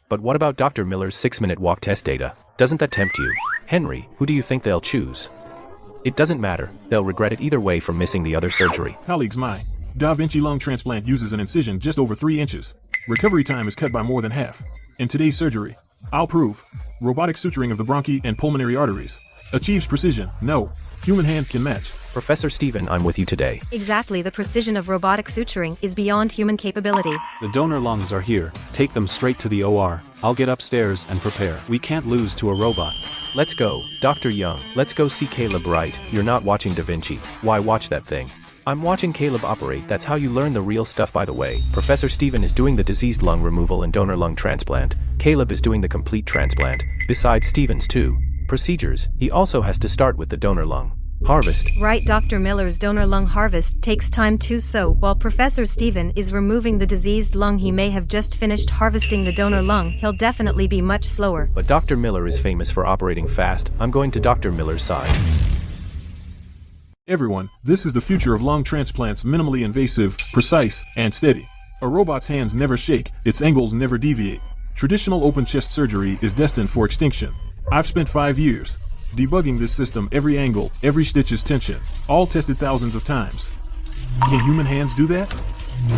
But what about Dr. Miller's 6-minute walk test data? Doesn't that tempt you? Henry, who do you think they'll choose? It doesn't matter. They'll regret it either way for missing the other surgery. Colleagues, my Da Vinci lung transplant uses an incision just over 3 inches. Recovery time is cut by more than half. In today's surgery, I'll prove. Robotic suturing of the bronchi and pulmonary arteries. Achieves precision. No human hand can match. Professor Steven, I'm with you today. Exactly, the precision of robotic suturing is beyond human capability. The donor lungs are here. Take them straight to the OR. I'll get upstairs and prepare. We can't lose to a robot. Let's go, Dr. Young. Let's go see Caleb Wright. You're not watching Da Vinci. Why watch that thing? I'm watching Caleb operate. That's how you learn the real stuff, by the way. Professor Steven is doing the diseased lung removal and donor lung transplant. Caleb is doing the complete transplant. Besides Steven's 2 procedures, he also has to start with the donor lung harvest. Right, Dr. Miller's donor lung harvest takes time too, so while Professor Steven is removing the diseased lung, he may have just finished harvesting the donor lung. He'll definitely be much slower. But Dr. Miller is famous for operating fast. I'm going to Dr. Miller's side. Everyone, this is the future of lung transplants, minimally invasive, precise, and steady. A robot's hands never shake, its angles never deviate. Traditional open chest surgery is destined for extinction. I've spent 5 years debugging this system. Every angle, every stitch is tension, all tested thousands of times. Can human hands do that?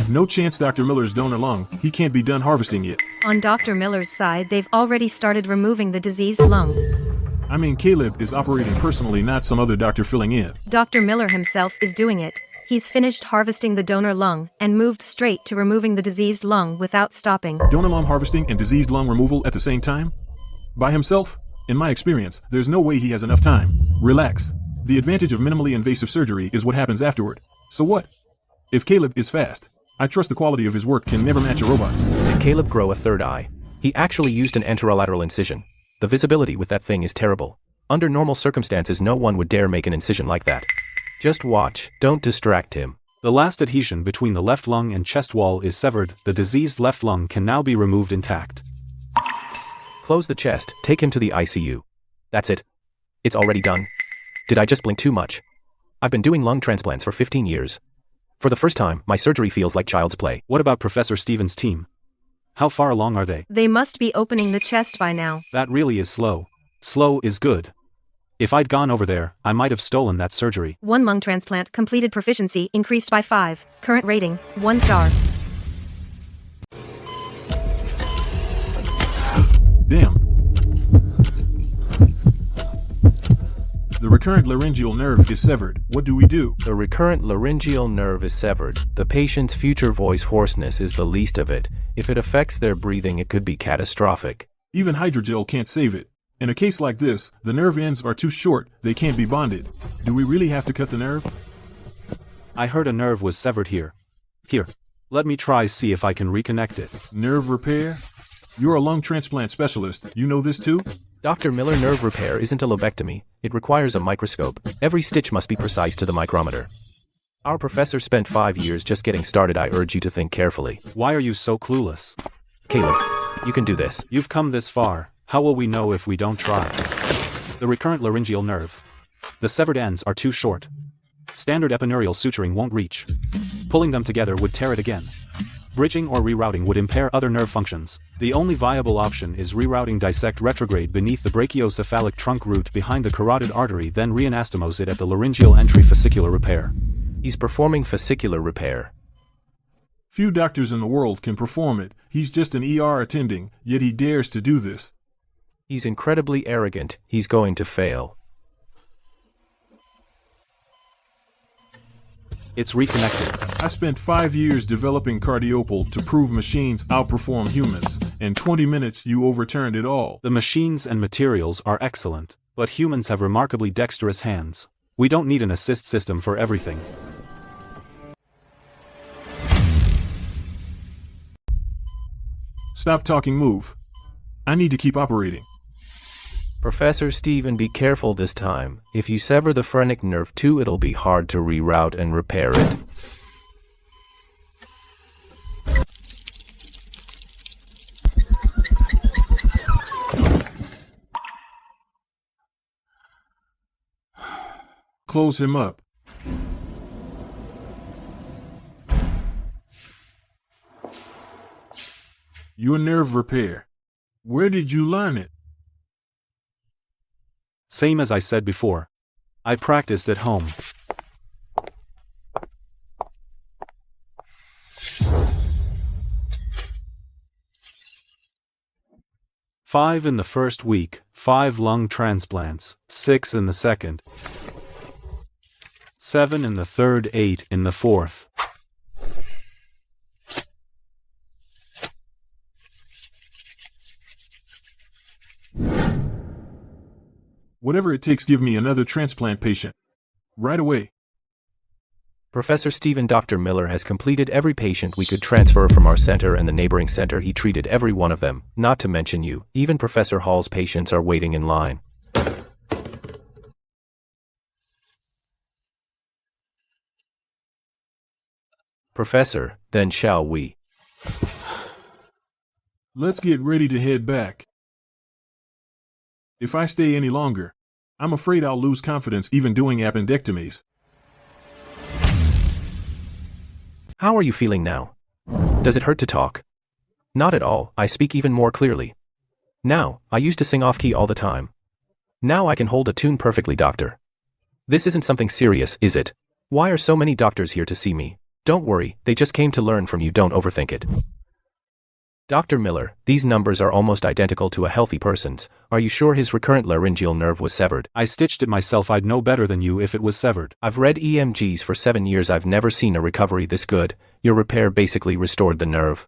No chance. Dr. Miller's donor lung, he can't be done harvesting yet. On Dr. Miller's side, they've already started removing the diseased lung. I mean, Caleb is operating personally, not some other doctor filling in. Dr. Miller himself is doing it. He's finished harvesting the donor lung and moved straight to removing the diseased lung without stopping. Donor lung harvesting and diseased lung removal at the same time? By himself? In my experience, there's no way he has enough time. Relax. The advantage of minimally invasive surgery is what happens afterward. So what? If Caleb is fast, I trust the quality of his work can never match a robot's. Did Caleb grow a third eye? He actually used an anterolateral incision. The visibility with that thing is terrible. Under normal circumstances, no one would dare make an incision like that. Just watch, don't distract him. The last adhesion between the left lung and chest wall is severed. The diseased left lung can now be removed intact. Close the chest, take him to the ICU. That's it. It's already done. Did I just blink too much? I've been doing lung transplants for 15 years. For the first time, my surgery feels like child's play. What about Professor Stevens' team? How far along are they? They must be opening the chest by now. That really is slow. Slow is good. If I'd gone over there, I might have stolen that surgery. 1 lung transplant completed, proficiency increased by 5. Current rating, 1 star. Damn. The recurrent laryngeal nerve is severed. What do we do? The recurrent laryngeal nerve is severed. The patient's future voice hoarseness is the least of it. If it affects their breathing, it could be catastrophic. Even hydrogel can't save it. In a case like this, the nerve ends are too short, they can't be bonded. Do we really have to cut the nerve? I heard a nerve was severed here. Here, let me try see if I can reconnect it. Nerve repair? You're a lung transplant specialist, you know this too? Dr. Miller, nerve repair isn't a lobectomy. It requires a microscope. Every stitch must be precise to the micrometer. Our professor spent 5 years just getting started. I urge you to think carefully. Why are you so clueless? Caleb, you can do this. You've come this far. How will we know if we don't try? The recurrent laryngeal nerve. The severed ends are too short. Standard epineurial suturing won't reach. Pulling them together would tear it again. Bridging or rerouting would impair other nerve functions. The only viable option is rerouting. Dissect retrograde beneath the brachiocephalic trunk root behind the carotid artery, then reanastomose it at the laryngeal entry. Fascicular repair. He's performing fascicular repair. Few doctors in the world can perform it. He's just an ER attending, yet he dares to do this. He's incredibly arrogant. He's going to fail. It's reconnected. I spent 5 years developing Cardiopal to prove machines outperform humans. In 20 minutes you overturned it all. The machines and materials are excellent, but humans have remarkably dexterous hands. We don't need an assist system for everything. Stop talking, move. I need to keep operating. Professor Stephen, be careful this time. If you sever the phrenic nerve too, it'll be hard to reroute and repair it. Close him up. Your nerve repair. Where did you learn it? Same as I said before. I practiced at home. Five in the first week, 5 lung transplants, 6 in the second, 7 in the third, 8 in the fourth. Whatever it takes, give me another transplant patient. Right away. Professor Stephen, Dr. Miller has completed every patient we could transfer from our center and the neighboring center. He treated every one of them, not to mention you. Even Professor Hall's patients are waiting in line. Professor, then shall we? Let's get ready to head back. If I stay any longer, I'm afraid I'll lose confidence even doing appendectomies. How are you feeling now? Does it hurt to talk? Not at all. I speak even more clearly. Now, I used to sing off-key all the time. Now I can hold a tune perfectly, doctor. This isn't something serious, is it? Why are so many doctors here to see me? Don't worry, they just came to learn from you. Don't overthink it. Dr. Miller, these numbers are almost identical to a healthy person's. Are you sure his recurrent laryngeal nerve was severed? I stitched it myself. I'd know better than you if it was severed. I've read EMGs for 7 years. I've never seen a recovery this good. Your repair basically restored the nerve.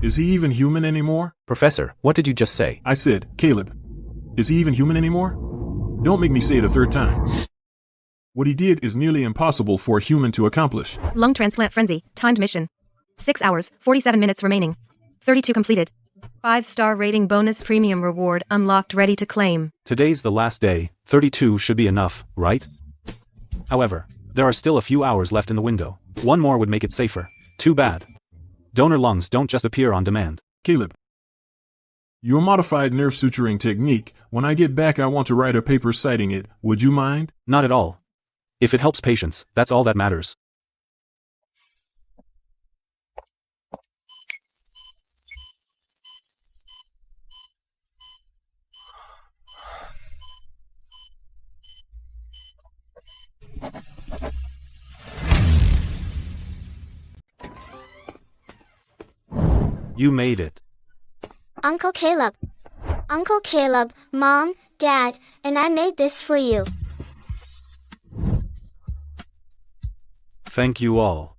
Is he even human anymore? Professor, what did you just say? I said, Caleb, is he even human anymore? Don't make me say it a third time. What he did is nearly impossible for a human to accomplish. Lung transplant frenzy, timed mission. 6 hours, 47 minutes remaining. 32 completed. 5-star rating bonus premium reward unlocked, ready to claim. Today's the last day. 32 should be enough, right? However, there are still a few hours left in the window. One more would make it safer. Too bad. Donor lungs don't just appear on demand. Caleb. Your modified nerve suturing technique, when I get back I want to write a paper citing it, would you mind? Not at all. If it helps patients, that's all that matters. You made it. Uncle Caleb. Uncle Caleb, Mom, Dad, and I made this for you. Thank you all.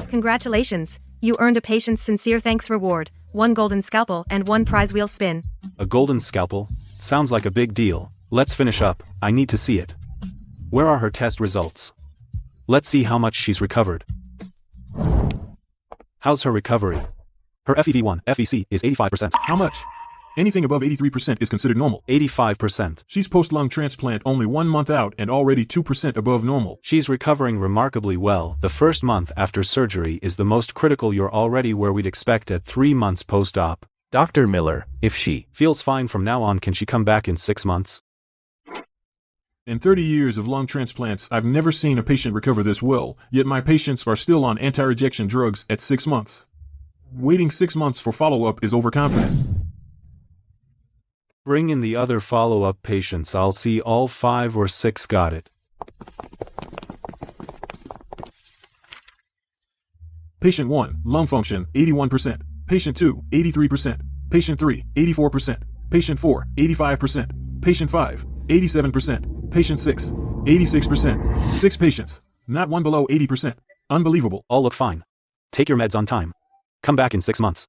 Congratulations, you earned a patient's sincere thanks reward, 1 golden scalpel and 1 prize wheel spin. A golden scalpel? Sounds like a big deal. Let's finish up, I need to see it. Where are her test results? Let's see how much she's recovered. How's her recovery? Her FEV1, FVC, is 85%. How much? Anything above 83% is considered normal. 85%. She's post-lung transplant only 1 month out and already 2% above normal. She's recovering remarkably well. The first month after surgery is the most critical. You're already where we'd expect at 3 months post-op. Dr. Miller, if she feels fine from now on, can she come back in 6 months? In 30 years of lung transplants, I've never seen a patient recover this well, yet my patients are still on anti-rejection drugs at 6 months. Waiting 6 months for follow-up is overconfident. Bring in the other follow-up patients. I'll see all 5 or 6 got it. Patient 1, lung function, 81%. Patient 2, 83%. Patient 3, 84%. Patient 4, 85%. Patient 5, 87%. Patient 6, 86%. 6 patients, not one below 80%. Unbelievable. All look fine. Take your meds on time. Come back in 6 months.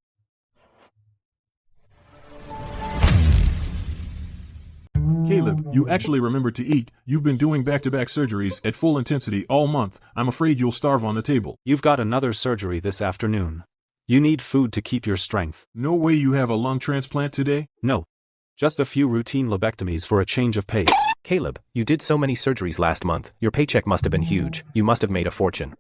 Caleb, you actually remembered to eat. You've been doing back-to-back surgeries at full intensity all month. I'm afraid you'll starve on the table. You've got another surgery this afternoon. You need food to keep your strength. No way you have a lung transplant today? No. Just a few routine lobectomies for a change of pace. Caleb, you did so many surgeries last month. Your paycheck must have been huge. You must have made a fortune.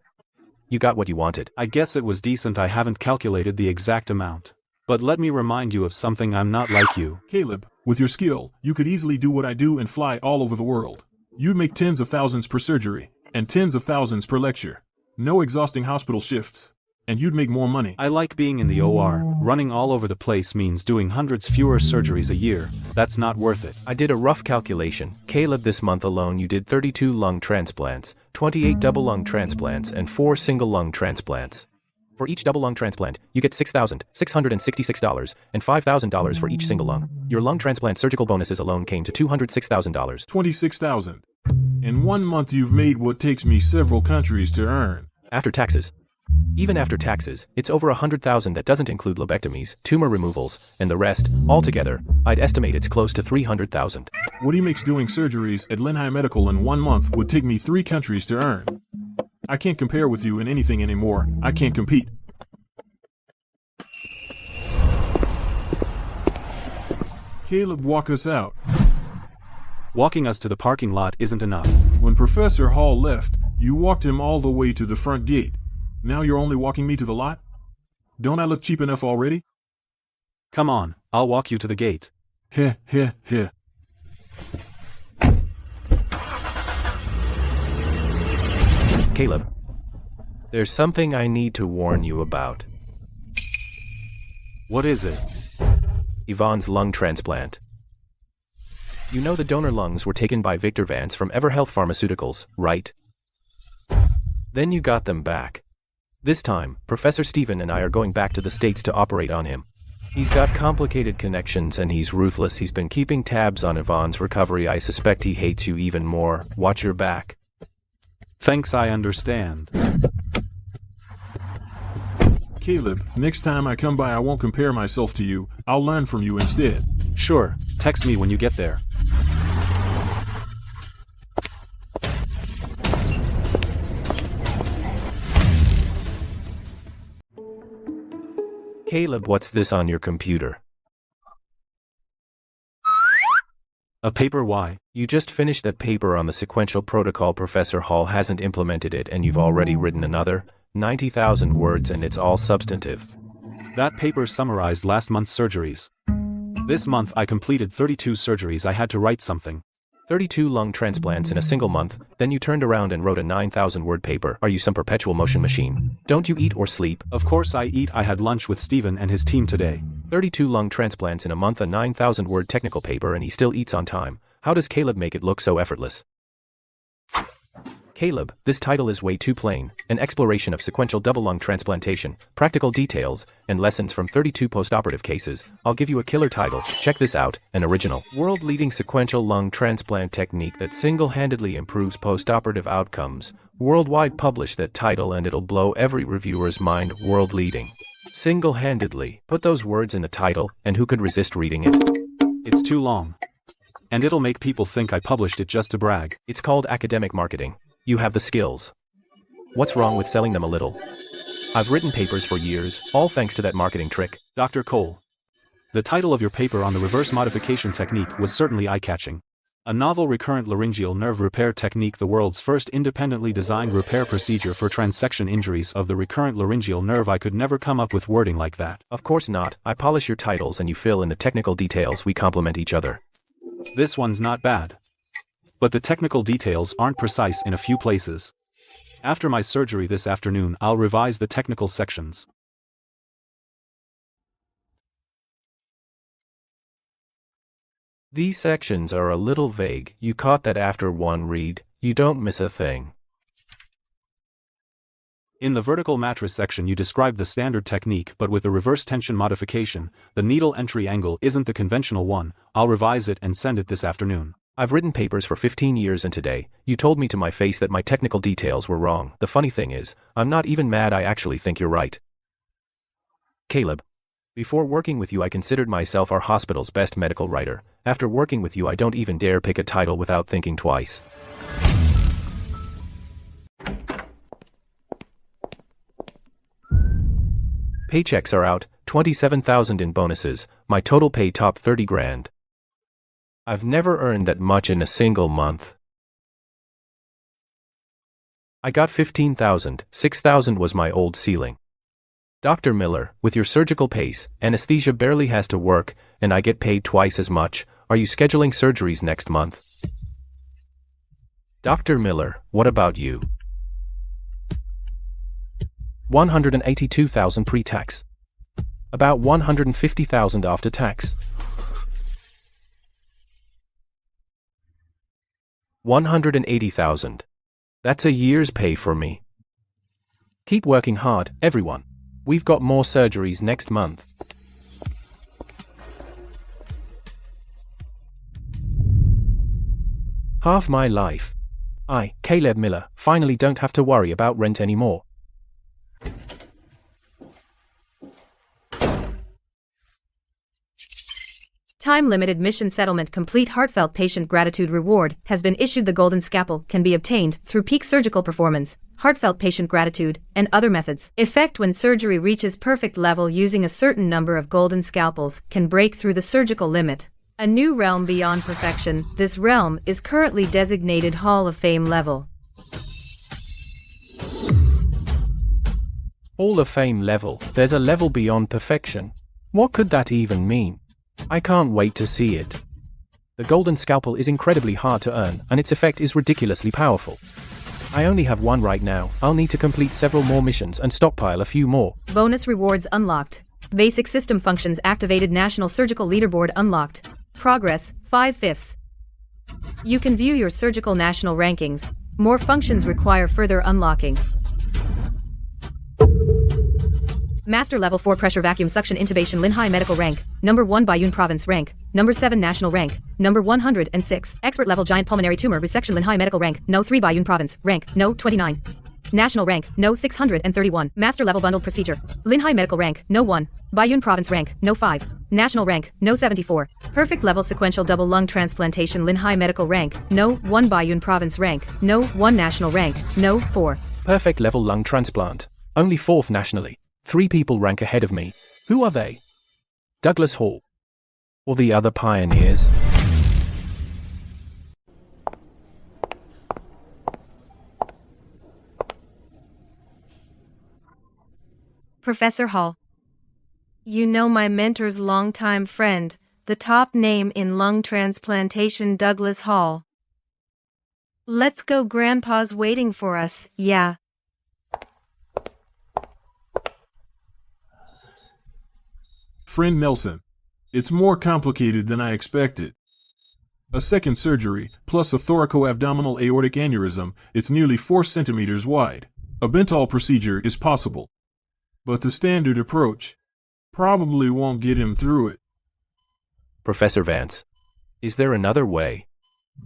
You got what you wanted. I guess it was decent. I haven't calculated the exact amount. But let me remind you of something. I'm not like you. Caleb, with your skill, you could easily do what I do and fly all over the world. You'd make tens of thousands per surgery, and tens of thousands per lecture. No exhausting hospital shifts. And you'd make more money. I like being in the OR. Running all over the place means doing hundreds fewer surgeries a year. That's not worth it. I did a rough calculation. Caleb, this month alone you did 32 lung transplants, 28 double lung transplants, and 4 single lung transplants. For each double lung transplant, you get $6,666 and $5,000 for each single lung. Your lung transplant surgical bonuses alone came to $206,000. $26,000. In 1 month you've made what takes me several countries to earn. After taxes. Even after taxes, it's over $100,000. That doesn't include lobectomies, tumor removals, and the rest. Altogether, I'd estimate it's close to $300,000. What he makes doing surgeries at Lenhi Medical in 1 month would take me 3 countries to earn. I can't compare with you in anything anymore. I can't compete. Caleb, walk us out. Walking us to the parking lot isn't enough. When Professor Hall left, you walked him all the way to the front gate. Now you're only walking me to the lot? Don't I look cheap enough already? Come on, I'll walk you to the gate. Heh, heh, heh. Caleb, there's something I need to warn you about. What is it? Yvonne's lung transplant. You know the donor lungs were taken by Victor Vance from EverHealth Pharmaceuticals, right? Then you got them back. This time, Professor Stephen and I are going back to the States to operate on him. He's got complicated connections and he's ruthless. He's been keeping tabs on Yvonne's recovery. I suspect he hates you even more. Watch your back. Thanks, I understand. Caleb, next time I come by I won't compare myself to you. I'll learn from you instead. Sure, text me when you get there. Caleb, what's this on your computer? A paper? Why? You just finished that paper on the sequential protocol. Professor Hall hasn't implemented it and you've already written another. 90,000 words and it's all substantive. That paper summarized last month's surgeries. This month I completed 32 surgeries. I had to write something. 32 lung transplants in a single month, then you turned around and wrote a 9,000-word paper. Are you some perpetual motion machine? Don't you eat or sleep? Of course I eat. I had lunch with Steven and his team today. 32 lung transplants in a month, a 9,000-word technical paper, and he still eats on time. How does Caleb make it look so effortless? Caleb, this title is way too plain. An exploration of sequential double lung transplantation, practical details, and lessons from 32 postoperative cases. I'll give you a killer title. Check this out, an original, world-leading sequential lung transplant technique that single-handedly improves postoperative outcomes. Worldwide, publish that title and it'll blow every reviewer's mind. World-leading. Single-handedly. Put those words in the title, and who could resist reading it? It's too long. And it'll make people think I published it just to brag. It's called academic marketing. You have the skills. What's wrong with selling them a little? I've written papers for years, all thanks to that marketing trick. Dr. Cole. The title of your paper on the reverse modification technique was certainly eye-catching. A novel recurrent laryngeal nerve repair technique, the world's first independently designed repair procedure for transection injuries of the recurrent laryngeal nerve. I could never come up with wording like that. Of course not. I polish your titles and you fill in the technical details. We complement each other. This one's not bad. But the technical details aren't precise in a few places. After my surgery this afternoon, I'll revise the technical sections. These sections are a little vague. You caught that after one read. You don't miss a thing. In the vertical mattress section you described the standard technique, but with the reverse tension modification. The needle entry angle isn't the conventional one. I'll revise it and send it this afternoon. I've written papers for 15 years and today, you told me to my face that my technical details were wrong. The funny thing is, I'm not even mad. I actually think you're right. Caleb. Before working with you I considered myself our hospital's best medical writer. After working with you I don't even dare pick a title without thinking twice. Paychecks are out, 27,000 in bonuses, my total pay top 30 grand. I've never earned that much in a single month. I got 15,000, 6,000 was my old ceiling. Dr. Miller, with your surgical pace, anesthesia barely has to work, and I get paid twice as much. Are you scheduling surgeries next month? Dr. Miller, what about you? 182,000 pre-tax. About 150,000 after tax. 180,000. That's a year's pay for me. Keep working hard, everyone. We've got more surgeries next month. Half my life. I, Caleb Miller, finally don't have to worry about rent anymore. Time-limited mission settlement complete. Heartfelt patient gratitude reward has been issued. The golden scalpel can be obtained through peak surgical performance, heartfelt patient gratitude, and other methods. Effect: when surgery reaches perfect level, using a certain number of golden scalpels can break through the surgical limit. A new realm beyond perfection. This realm is currently designated Hall of Fame level. Hall of Fame level. There's a level beyond perfection. What could that even mean? I can't wait to see it. The golden scalpel is incredibly hard to earn, and its effect is ridiculously powerful. I only have one right now. I'll need to complete several more missions and stockpile a few more. Bonus rewards unlocked. Basic system functions activated. National Surgical Leaderboard unlocked. Progress, 5/5. You can view your surgical national rankings. More functions require further unlocking. Master Level 4 Pressure Vacuum Suction Intubation Linhai Medical Rank, Number 1 Bayun Province Rank, Number 7 National Rank, Number 106. Expert Level Giant Pulmonary Tumor Resection Linhai Medical Rank, No 3 Bayun Province, Rank, No 29. National Rank, No 631. Master Level Bundled Procedure, Linhai Medical Rank, No 1. Bayun Province Rank, No 5. National Rank, No 74. Perfect Level Sequential Double Lung Transplantation Linhai Medical Rank, No 1 Bayun Province Rank, No 1 National Rank, No 4. Perfect level lung transplant. Only 4th nationally. 3 people rank ahead of me. Who are they? Douglas Hall. Or the other pioneers? Professor Hall. You know my mentor's longtime friend, the top name in lung transplantation, Douglas Hall. Let's go, Grandpa's waiting for us, yeah. Friend Nelson, it's more complicated than I expected. A second surgery, plus a thoracoabdominal aortic aneurysm, it's nearly 4 centimeters wide. A Betrayal procedure is possible. But the standard approach probably won't get him through it. Professor Vance, is there another way?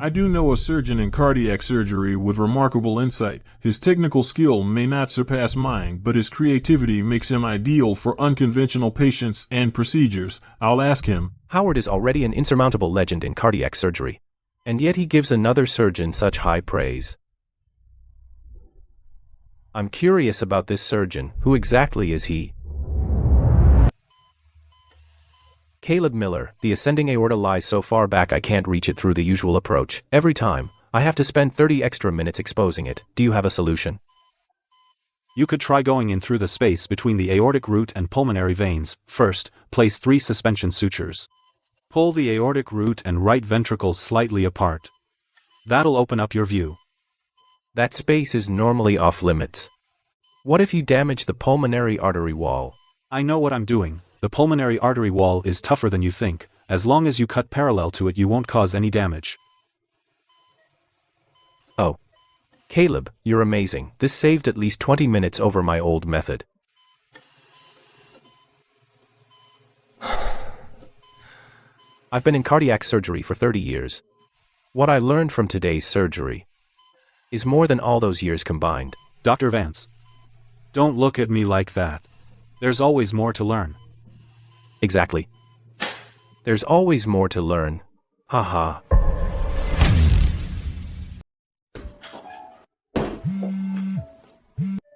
I do know a surgeon in cardiac surgery with remarkable insight. His technical skill may not surpass mine, but his creativity makes him ideal for unconventional patients and procedures. I'll ask him. Howard is already an insurmountable legend in cardiac surgery, and yet he gives another surgeon such high praise. I'm curious about this surgeon. Who exactly is he? Caleb Miller. The ascending aorta lies so far back I can't reach it through the usual approach. Every time, I have to spend 30 extra minutes exposing it. Do you have a solution? You could try going in through the space between the aortic root and pulmonary veins. First, place 3 suspension sutures. Pull the aortic root and right ventricle slightly apart. That'll open up your view. That space is normally off limits. What if you damage the pulmonary artery wall? I know what I'm doing. The pulmonary artery wall is tougher than you think. As long as you cut parallel to it, you won't cause any damage. Oh. Caleb, you're amazing. This saved at least 20 minutes over my old method. I've been in cardiac surgery for 30 years. What I learned from today's surgery is more than all those years combined. Dr. Vance. Don't look at me like that. There's always more to learn. Exactly. There's always more to learn. Haha.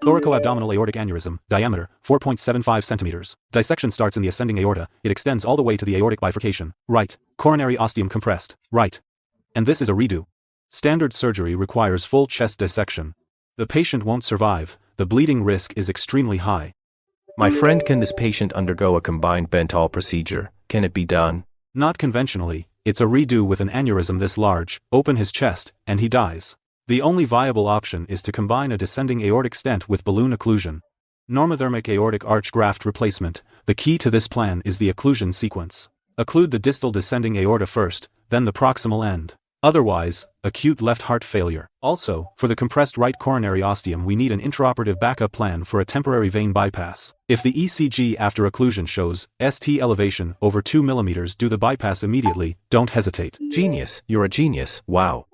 Thoracoabdominal aortic aneurysm, diameter, 4.75 centimeters. Dissection starts in the ascending aorta, it extends all the way to the aortic bifurcation, right. Coronary ostium compressed, right. And this is a redo. Standard surgery requires full chest dissection. The patient won't survive, the bleeding risk is extremely high. My friend, can this patient undergo a combined Betrayal procedure? Can it be done? Not conventionally, it's a redo with an aneurysm this large, open his chest, and he dies. The only viable option is to combine a descending aortic stent with balloon occlusion. Normothermic aortic arch graft replacement. The key to this plan is the occlusion sequence. Occlude the distal descending aorta first, then the proximal end. Otherwise, acute left heart failure. Also, for the compressed right coronary ostium, we need an intraoperative backup plan for a temporary vein bypass. If the ECG after occlusion shows ST elevation over 2 mm, do the bypass immediately, don't hesitate. Genius, you're a genius, wow.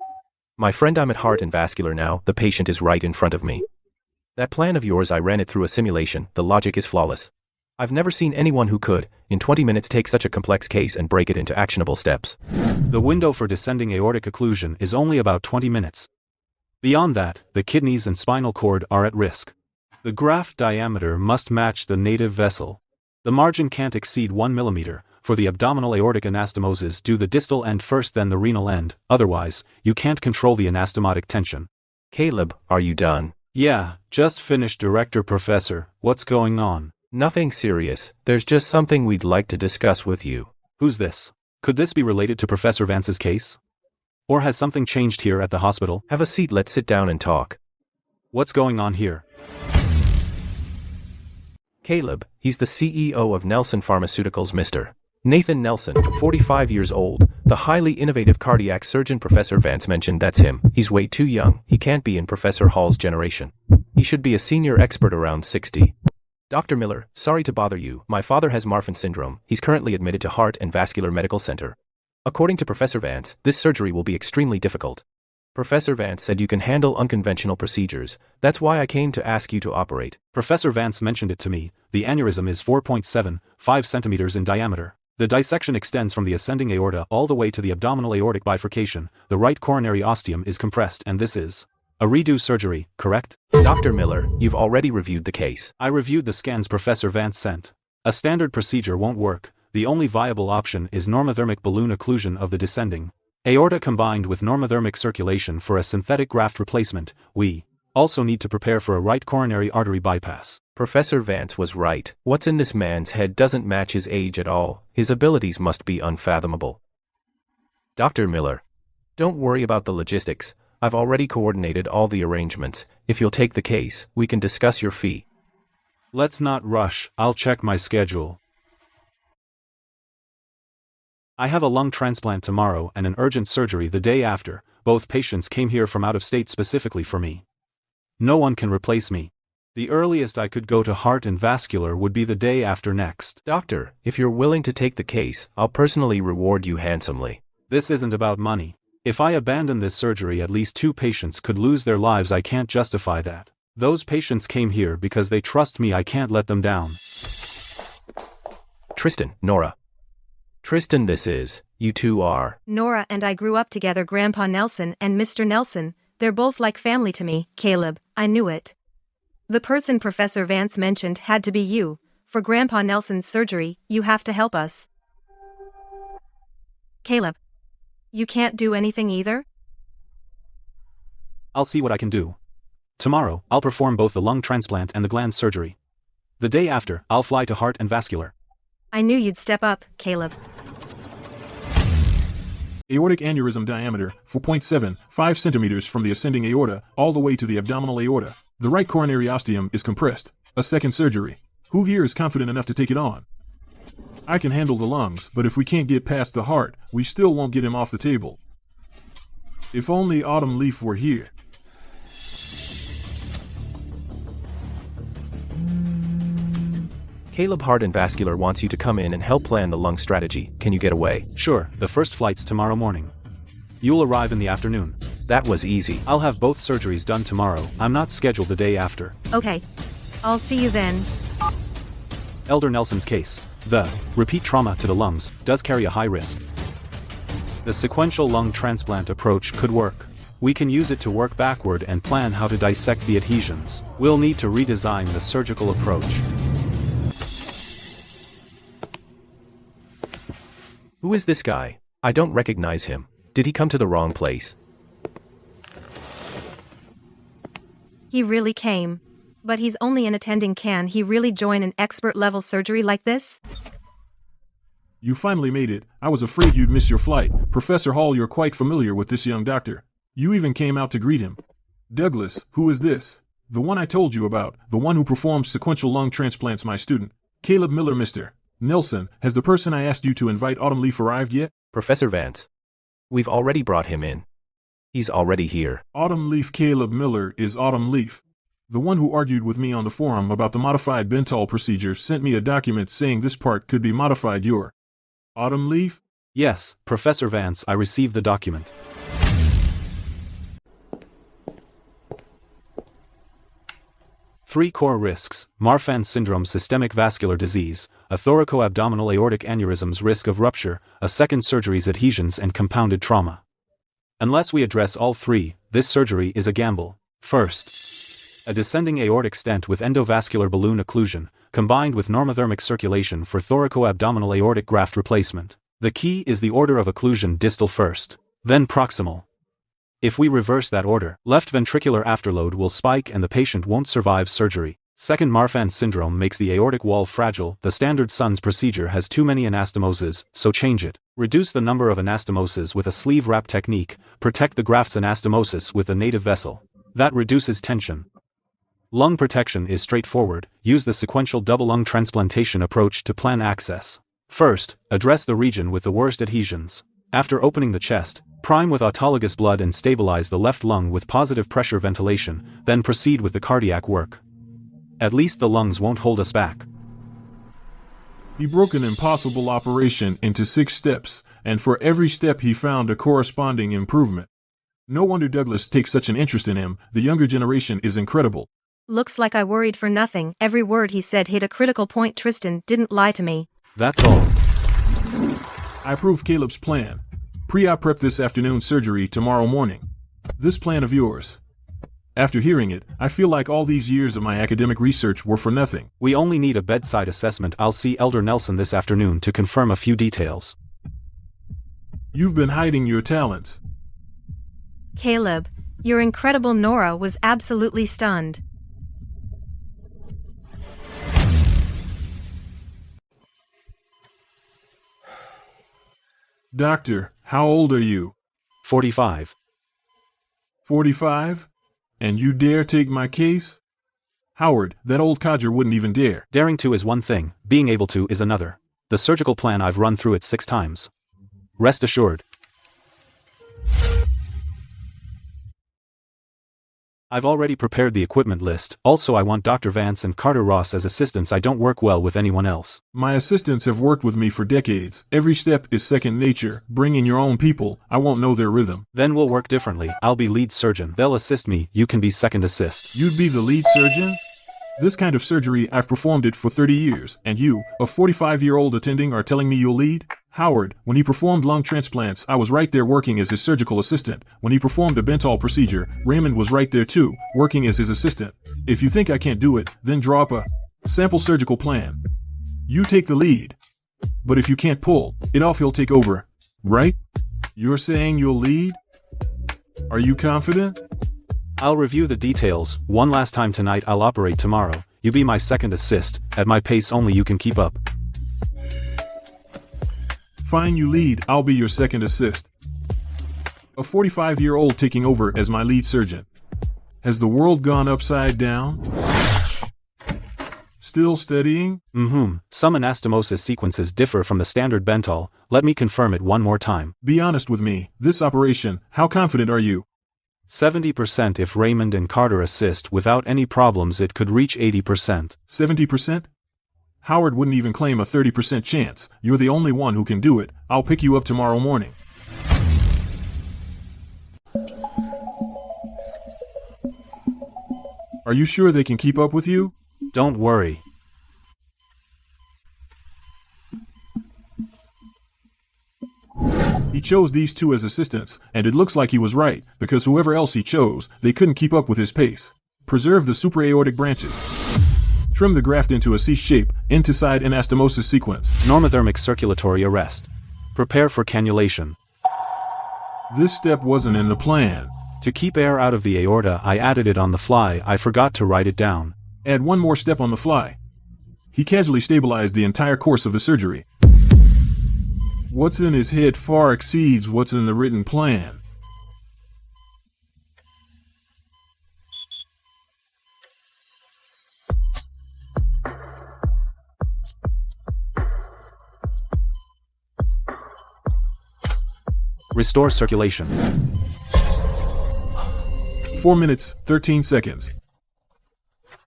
My friend, I'm at Heart and Vascular now, the patient is right in front of me. That plan of yours, I ran it through a simulation, the logic is flawless. I've never seen anyone who could, in 20 minutes, take such a complex case and break it into actionable steps. The window for descending aortic occlusion is only about 20 minutes. Beyond that, the kidneys and spinal cord are at risk. The graft diameter must match the native vessel. The margin can't exceed 1 mm. For the abdominal aortic anastomosis, do the distal end first, then the renal end, otherwise, you can't control the anastomotic tension. Caleb, are you done? Yeah, just finished, Director Professor. What's going on? Nothing serious, there's just something we'd like to discuss with you. Who's this? Could this be related to Professor Vance's case? Or has something changed here at the hospital? Have a seat, let's sit down and talk. What's going on here? Caleb, he's the CEO of Nelson Pharmaceuticals, Mr. Nathan Nelson, 45 years old, the highly innovative cardiac surgeon Professor Vance mentioned. That's him. He's way too young, he can't be in Professor Hall's generation. He should be a senior expert around 60. Dr. Miller, sorry to bother you, my father has Marfan syndrome, he's currently admitted to Heart and Vascular Medical Center. According to Professor Vance, this surgery will be extremely difficult. Professor Vance said you can handle unconventional procedures, that's why I came to ask you to operate. Professor Vance mentioned it to me, the aneurysm is 4.75 centimeters in diameter. The dissection extends from the ascending aorta all the way to the abdominal aortic bifurcation, the right coronary ostium is compressed, and this is a redo surgery, correct? Dr. Miller, you've already reviewed the case. I reviewed the scans Professor Vance sent. A standard procedure won't work. The only viable option is normothermic balloon occlusion of the descending aorta combined with normothermic circulation for a synthetic graft replacement. We Also need to prepare for a right coronary artery bypass. Professor Vance was right. What's in this man's head doesn't match his age at all. His abilities must be unfathomable. Dr. Miller, don't worry about the logistics. I've already coordinated all the arrangements. If you'll take the case, we can discuss your fee. Let's not rush, I'll check my schedule. I have a lung transplant tomorrow and an urgent surgery the day after. Both patients came here from out of state specifically for me. No one can replace me. The earliest I could go to heart and vascular would be the day after next. Doctor, if you're willing to take the case, I'll personally reward you handsomely. This isn't about money. If I abandon this surgery, at least 2 patients could lose their lives. I can't justify that. Those patients came here because they trust me. I can't let them down. Tristan, Nora. Tristan, this is. You two are. Nora and I grew up together. Grandpa Nelson and Mr. Nelson, they're both like family to me. Caleb, I knew it. The person Professor Vance mentioned had to be you. For Grandpa Nelson's surgery, you have to help us. Caleb, you can't do anything either? I'll see what I can do. Tomorrow, I'll perform both the lung transplant and the gland surgery. The day after, I'll fly to heart and vascular. I knew you'd step up, Caleb. Aortic aneurysm diameter, 4.75 centimeters from the ascending aorta all the way to the abdominal aorta. The right coronary ostium is compressed. A second surgery. Who here is confident enough to take it on? I can handle the lungs, but if we can't get past the heart, we still won't get him off the table. If only Autumn Leaf were here. Caleb Heart and Vascular wants you to come in and help plan the lung strategy. Can you get away? Sure, the first flight's tomorrow morning. You'll arrive in the afternoon. That was easy. I'll have both surgeries done tomorrow. I'm not scheduled the day after. Okay. I'll see you then. Elder Nelson's case. The repeat trauma to the lungs does carry a high risk. The sequential lung transplant approach could work. We can use it to work backward and plan how to dissect the adhesions. We'll need to redesign the surgical approach. Who is this guy? I don't recognize him. Did he come to the wrong place? He really came. But he's only an attending. Can he really join an expert-level surgery like this? You finally made it. I was afraid you'd miss your flight. Professor Hall, you're quite familiar with this young doctor. You even came out to greet him. Douglas, who is this? The one I told you about, the one who performs sequential lung transplants, my student. Caleb Miller, Mr. Nelson, has the person I asked you to invite Autumn Leaf arrived yet? Professor Vance. We've already brought him in. He's already here. Autumn Leaf. Caleb Miller is Autumn Leaf. The one who argued with me on the forum about the modified Bentall procedure sent me a document saying this part could be modified. You're Autumn Leaf? Yes, Professor Vance, I received the document. Three core risks: Marfan syndrome, systemic vascular disease, a thoracoabdominal aortic aneurysm's risk of rupture, a second surgery's adhesions, and compounded trauma. Unless we address all three, this surgery is a gamble. First, a descending aortic stent with endovascular balloon occlusion, combined with normothermic circulation for thoracoabdominal aortic graft replacement. The key is the order of occlusion: distal first, then proximal. If we reverse that order, left ventricular afterload will spike and the patient won't survive surgery. Second, Marfan syndrome makes the aortic wall fragile. The standard SUNS procedure has too many anastomoses, so change it. Reduce the number of anastomoses with a sleeve wrap technique. Protect the graft's anastomosis with a native vessel. That reduces tension. Lung protection is straightforward. Use the sequential double lung transplantation approach to plan access. First, address the region with the worst adhesions. After opening the chest, prime with autologous blood and stabilize the left lung with positive pressure ventilation, then proceed with the cardiac work. At least the lungs won't hold us back. He broke an impossible operation into 6 steps, and for every step he found a corresponding improvement. No wonder Douglas takes such an interest in him. The younger generation is incredible. Looks like I worried for nothing. Every word he said hit a critical point. Tristan didn't lie to me. That's all. I approve Caleb's plan. Pre-op prep this afternoon, surgery tomorrow morning. This plan of yours. After hearing it, I feel like all these years of my academic research were for nothing. We only need a bedside assessment. I'll see Elder Nelson this afternoon to confirm a few details. You've been hiding your talents. Caleb, Your incredible Nora was absolutely stunned. Doctor, how old are you? 45. 45? And you dare take my case? Howard, that old codger wouldn't even dare. Daring to is one thing, being able to is another. The surgical plan, I've run through it 6 times. Rest assured. I've already prepared the equipment list. Also, I want Dr. Vance and Carter Ross as assistants. I don't work well with anyone else. My assistants have worked with me for decades. Every step is second nature. Bring in your own people. I won't know their rhythm. Then we'll work differently. I'll be lead surgeon. They'll assist me. You can be second assist. You'd be the lead surgeon? This kind of surgery, I've performed it for 30 years, and you, a 45-year-old attending, are telling me you'll lead? Howard, when he performed lung transplants, I was right there working as his surgical assistant. When he performed a Betrayal procedure, Raymond was right there too, working as his assistant. If you think I can't do it, then draw up a sample surgical plan. You take the lead. But if you can't pull it off, he'll take over, right? You're saying you'll lead? Are you confident? I'll review the details. One last time tonight. I'll operate tomorrow. You be my second assist. At my pace only you can keep up. Fine, you lead. I'll be your second assist. A 45-year-old taking over as my lead surgeon. Has the world gone upside down? Still studying? Some anastomosis sequences differ from the standard Betrayal. Let me confirm it one more time. Be honest with me. This operation, how confident are you? 70%. If Raymond and Carter assist without any problems, it could reach 80%. 70%? Howard wouldn't even claim a 30% chance. You're the only one who can do it. I'll pick you up tomorrow morning. Are you sure they can keep up with you? Don't worry. He chose these two as assistants, and it looks like he was right, because whoever else he chose, they couldn't keep up with his pace. Preserve the supraortic branches. Trim the graft into a C-shape, end-to-side anastomosis sequence. Normothermic circulatory arrest. Prepare for cannulation. This step wasn't in the plan. To keep air out of the aorta, I added it on the fly. I forgot to write it down. Add one more step on the fly. He casually stabilized the entire course of the surgery. What's in his head far exceeds what's in the written plan. Restore circulation. 4 minutes, 13 seconds.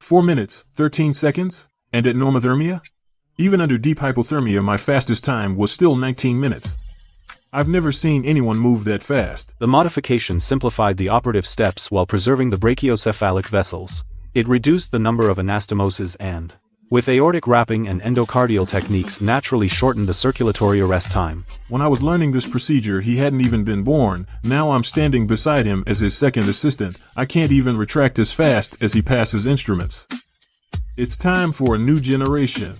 4 minutes, 13 seconds? And at normothermia? Even under deep hypothermia, my fastest time was still 19 minutes. I've never seen anyone move that fast. The modification simplified the operative steps while preserving the brachiocephalic vessels. It reduced the number of anastomoses and, with aortic wrapping and endocardial techniques, naturally shortened the circulatory arrest time. When I was learning this procedure, he hadn't even been born. Now I'm standing beside him as his second assistant. I can't even retract as fast as he passes instruments. It's time for a new generation.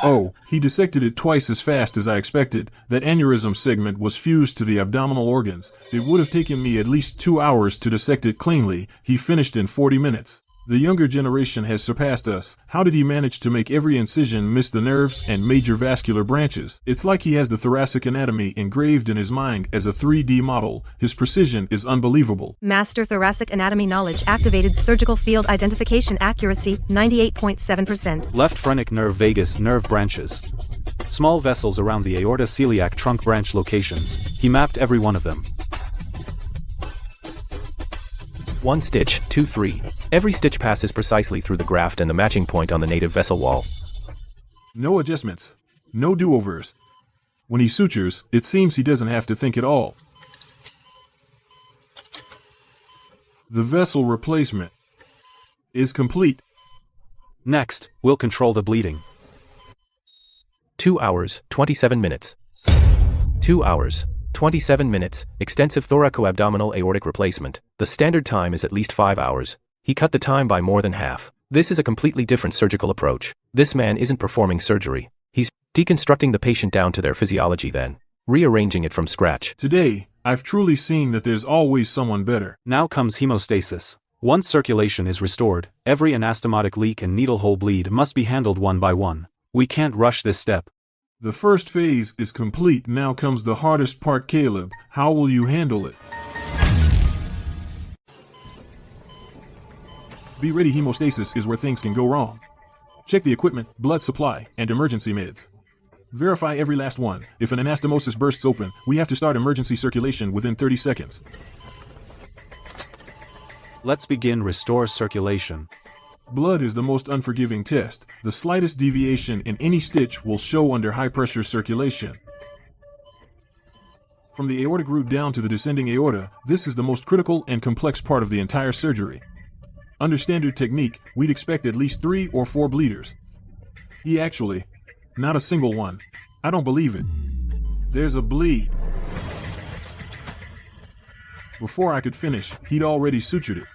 Oh, he dissected it twice as fast as I expected. That aneurysm segment was fused to the abdominal organs. It would have taken me at least 2 hours to dissect it cleanly. He finished in 40 minutes. The younger generation has surpassed us. How did he manage to make every incision miss the nerves and major vascular branches? It's like he has the thoracic anatomy engraved in his mind as a 3D model. His precision is unbelievable. Master thoracic anatomy knowledge activated. Surgical field identification accuracy 98.7%. Left phrenic nerve vagus nerve branches. Small vessels around the aorta celiac trunk branch locations. He mapped every one of them. 1 stitch, 2, 3. Every stitch passes precisely through the graft and the matching point on the native vessel wall. No adjustments. No do-overs. When he sutures, it seems he doesn't have to think at all. The vessel replacement is complete. Next, we'll control the bleeding. 2 hours, 27 minutes. 2 hours, 27 minutes, extensive thoracoabdominal aortic replacement. The standard time is at least 5 hours. He cut the time by more than half. This is a completely different surgical approach. This man isn't performing surgery. He's deconstructing the patient down to their physiology then. rearranging it from scratch. Today, I've truly seen that there's always someone better. Now comes hemostasis. Once circulation is restored, every anastomotic leak and needle hole bleed must be handled one by one. We can't rush this step. The first phase is complete. Now comes the hardest part, Caleb. How will you handle it? Be ready, hemostasis is where things can go wrong. Check the equipment, blood supply, and emergency meds. Verify every last one. If an anastomosis bursts open, we have to start emergency circulation within 30 seconds. Let's begin restore circulation. Blood is the most unforgiving test. The slightest deviation in any stitch will show under high-pressure circulation. From the aortic root down to the descending aorta, this is the most critical and complex part of the entire surgery. Under standard technique, we'd expect at least 3 or 4 bleeders. Actually, not a single one. I don't believe it. There's a bleed. Before I could finish, he'd already sutured it.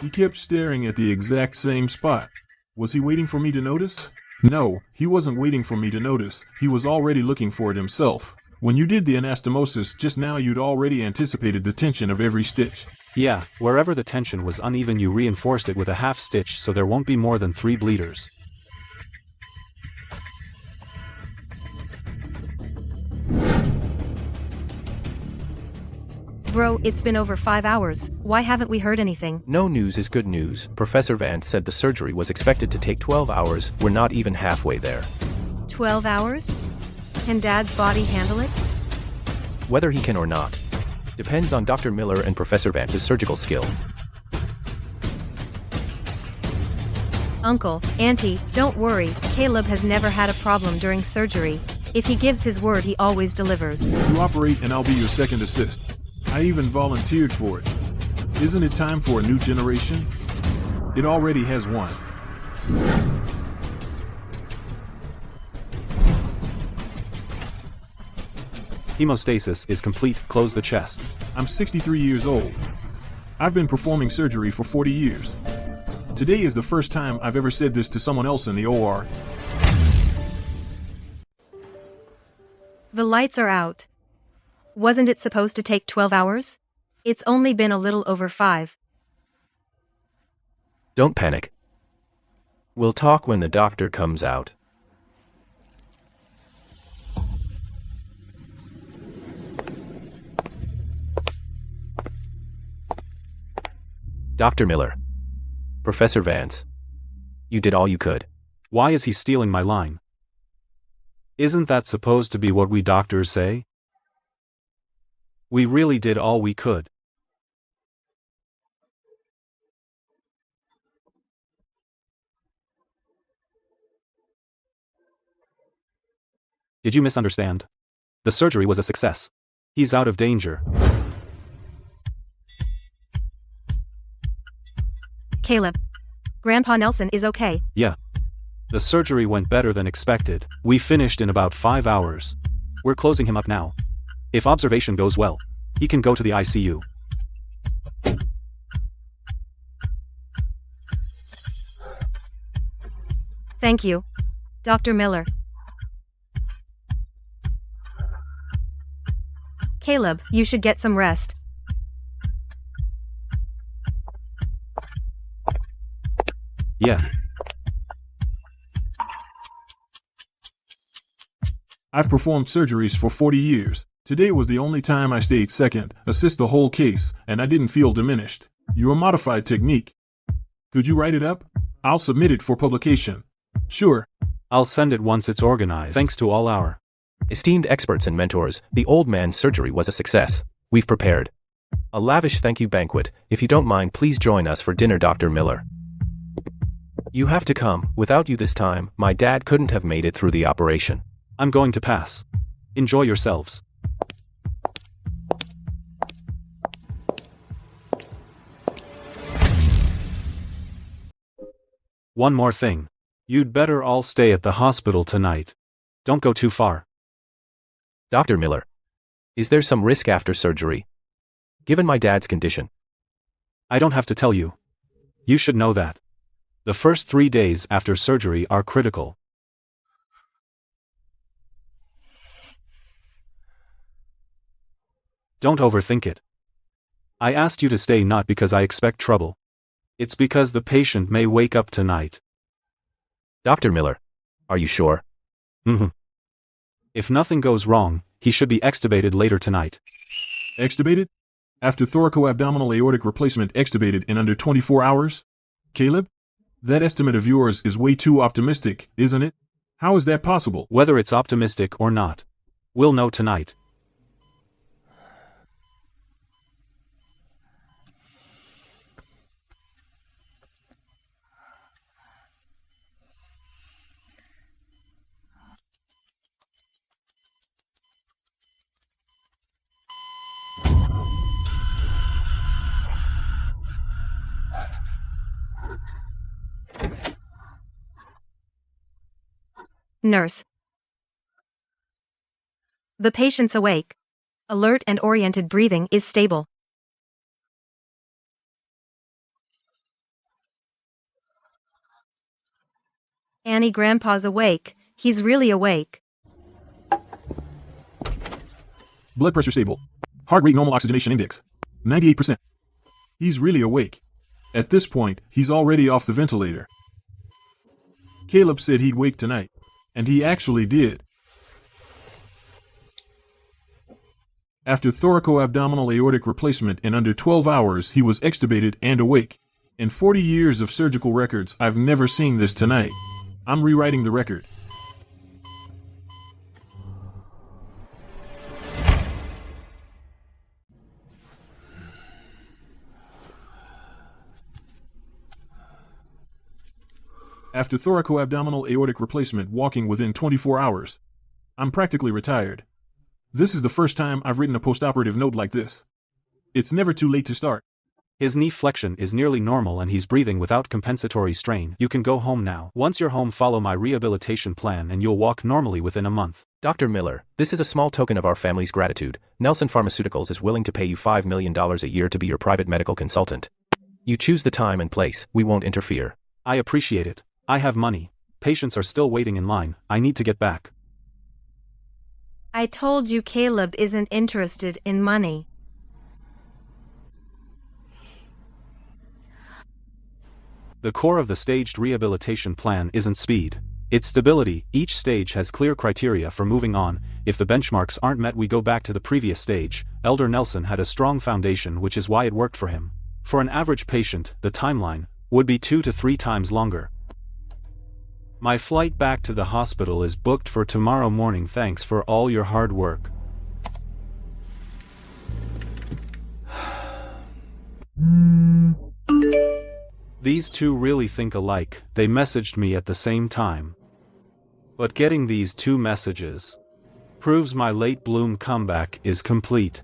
He kept staring at the exact same spot. Was he waiting for me to notice? No, he wasn't waiting for me to notice. He was already looking for it himself. When you did the anastomosis just now, you'd already anticipated the tension of every stitch. Yeah, wherever the tension was uneven, you reinforced it with a half stitch so there won't be more than 3 bleeders. Bro, it's been over 5 hours. Why haven't we heard anything? No news is good news. Professor Vance said the surgery was expected to take 12 hours. We're not even halfway there. 12 hours? Can Dad's body handle it? Whether he can or not depends on Dr. Miller and Professor Vance's surgical skill. Uncle, Auntie, don't worry. Caleb has never had a problem during surgery. If he gives his word, he always delivers. You operate and I'll be your second assist. I even volunteered for it. Isn't it time for a new generation? It already has one. Hemostasis is complete. Close the chest. I'm 63 years old. I've been performing surgery for 40 years. Today is the first time I've ever said this to someone else in the OR. The lights are out. Wasn't it supposed to take 12 hours? It's only been a little over 5. Don't panic. We'll talk when the doctor comes out. Dr. Miller. Professor Vance. You did all you could. Why is he stealing my line? Isn't that supposed to be what we doctors say? We really did all we could. Did you misunderstand? The surgery was a success. He's out of danger. Caleb. Grandpa Nelson is okay. Yeah. The surgery went better than expected. We finished in about 5 hours. We're closing him up now. If observation goes well, he can go to the ICU. Thank you, Dr. Miller. Caleb, you should get some rest. Yeah. I've performed surgeries for 40 years. Today was the only time I stayed second, assist the whole case, and I didn't feel diminished. Your modified technique. Could you write it up? I'll submit it for publication. Sure. I'll send it once it's organized. Thanks to all our Esteemed experts and mentors, the old man's surgery was a success. We've prepared a lavish thank you banquet. If you don't mind, please join us for dinner, Dr. Miller. You have to come. Without you this time, my dad couldn't have made it through the operation. I'm going to pass. Enjoy yourselves. One more thing. You'd better all stay at the hospital tonight. Don't go too far. Dr. Miller. Is there some risk after surgery? Given my dad's condition. I don't have to tell you. You should know that. The first 3 days after surgery are critical. Don't overthink it. I asked you to stay not because I expect trouble. It's because the patient may wake up tonight. Dr. Miller, are you sure? If nothing goes wrong, he should be extubated later tonight. Extubated? After thoracoabdominal aortic replacement, extubated in under 24 hours? Caleb? That estimate of yours is way too optimistic, isn't it? How is that possible? Whether it's optimistic or not, we'll know tonight. Nurse. The patient's awake. Alert and oriented breathing is stable. Annie, Grandpa's awake. He's really awake. Blood pressure stable. Heart rate normal, oxygenation index 98%. He's really awake. At this point, he's already off the ventilator. Caleb said he'd wake tonight. And he actually did. After thoracoabdominal aortic replacement in under 12 hours, he was extubated and awake. In 40 years of surgical records, I've never seen this tonight. I'm rewriting the record. After thoracoabdominal aortic replacement, walking within 24 hours. I'm practically retired. This is the first time I've written a postoperative note like this. It's never too late to start. His knee flexion is nearly normal and he's breathing without compensatory strain. You can go home now. Once you're home, follow my rehabilitation plan and you'll walk normally within a month. Dr. Miller, this is a small token of our family's gratitude. Nelson Pharmaceuticals is willing to pay you $5 million a year to be your private medical consultant. You choose the time and place. We won't interfere. I appreciate it. I have money. Patients are still waiting in line. I need to get back. I told you Caleb isn't interested in money. The core of the staged rehabilitation plan isn't speed. It's stability. Each stage has clear criteria for moving on. If the benchmarks aren't met, we go back to the previous stage. Elder Nelson had a strong foundation, which is why it worked for him. For an average patient, the timeline would be 2 to 3 times longer. My flight back to the hospital is booked for tomorrow morning. Thanks for all your hard work. These two really think alike. They messaged me at the same time. But getting these two messages proves my late bloom comeback is complete.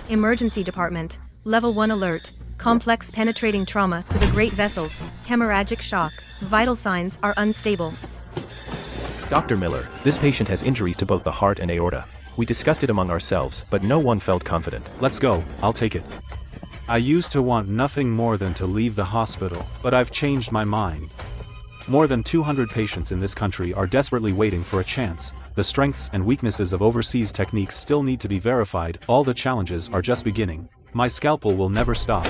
Emergency department. Level 1 alert. Complex penetrating trauma to the great vessels. Hemorrhagic shock. Vital signs are unstable. Dr. Miller, this patient has injuries to both the heart and aorta. We discussed it among ourselves, but no one felt confident. Let's go. I'll take it. I used to want nothing more than to leave the hospital, but I've changed my mind. More than 200 patients in this country are desperately waiting for a chance. The strengths and weaknesses of overseas techniques still need to be verified. All the challenges are just beginning. My scalpel will never stop.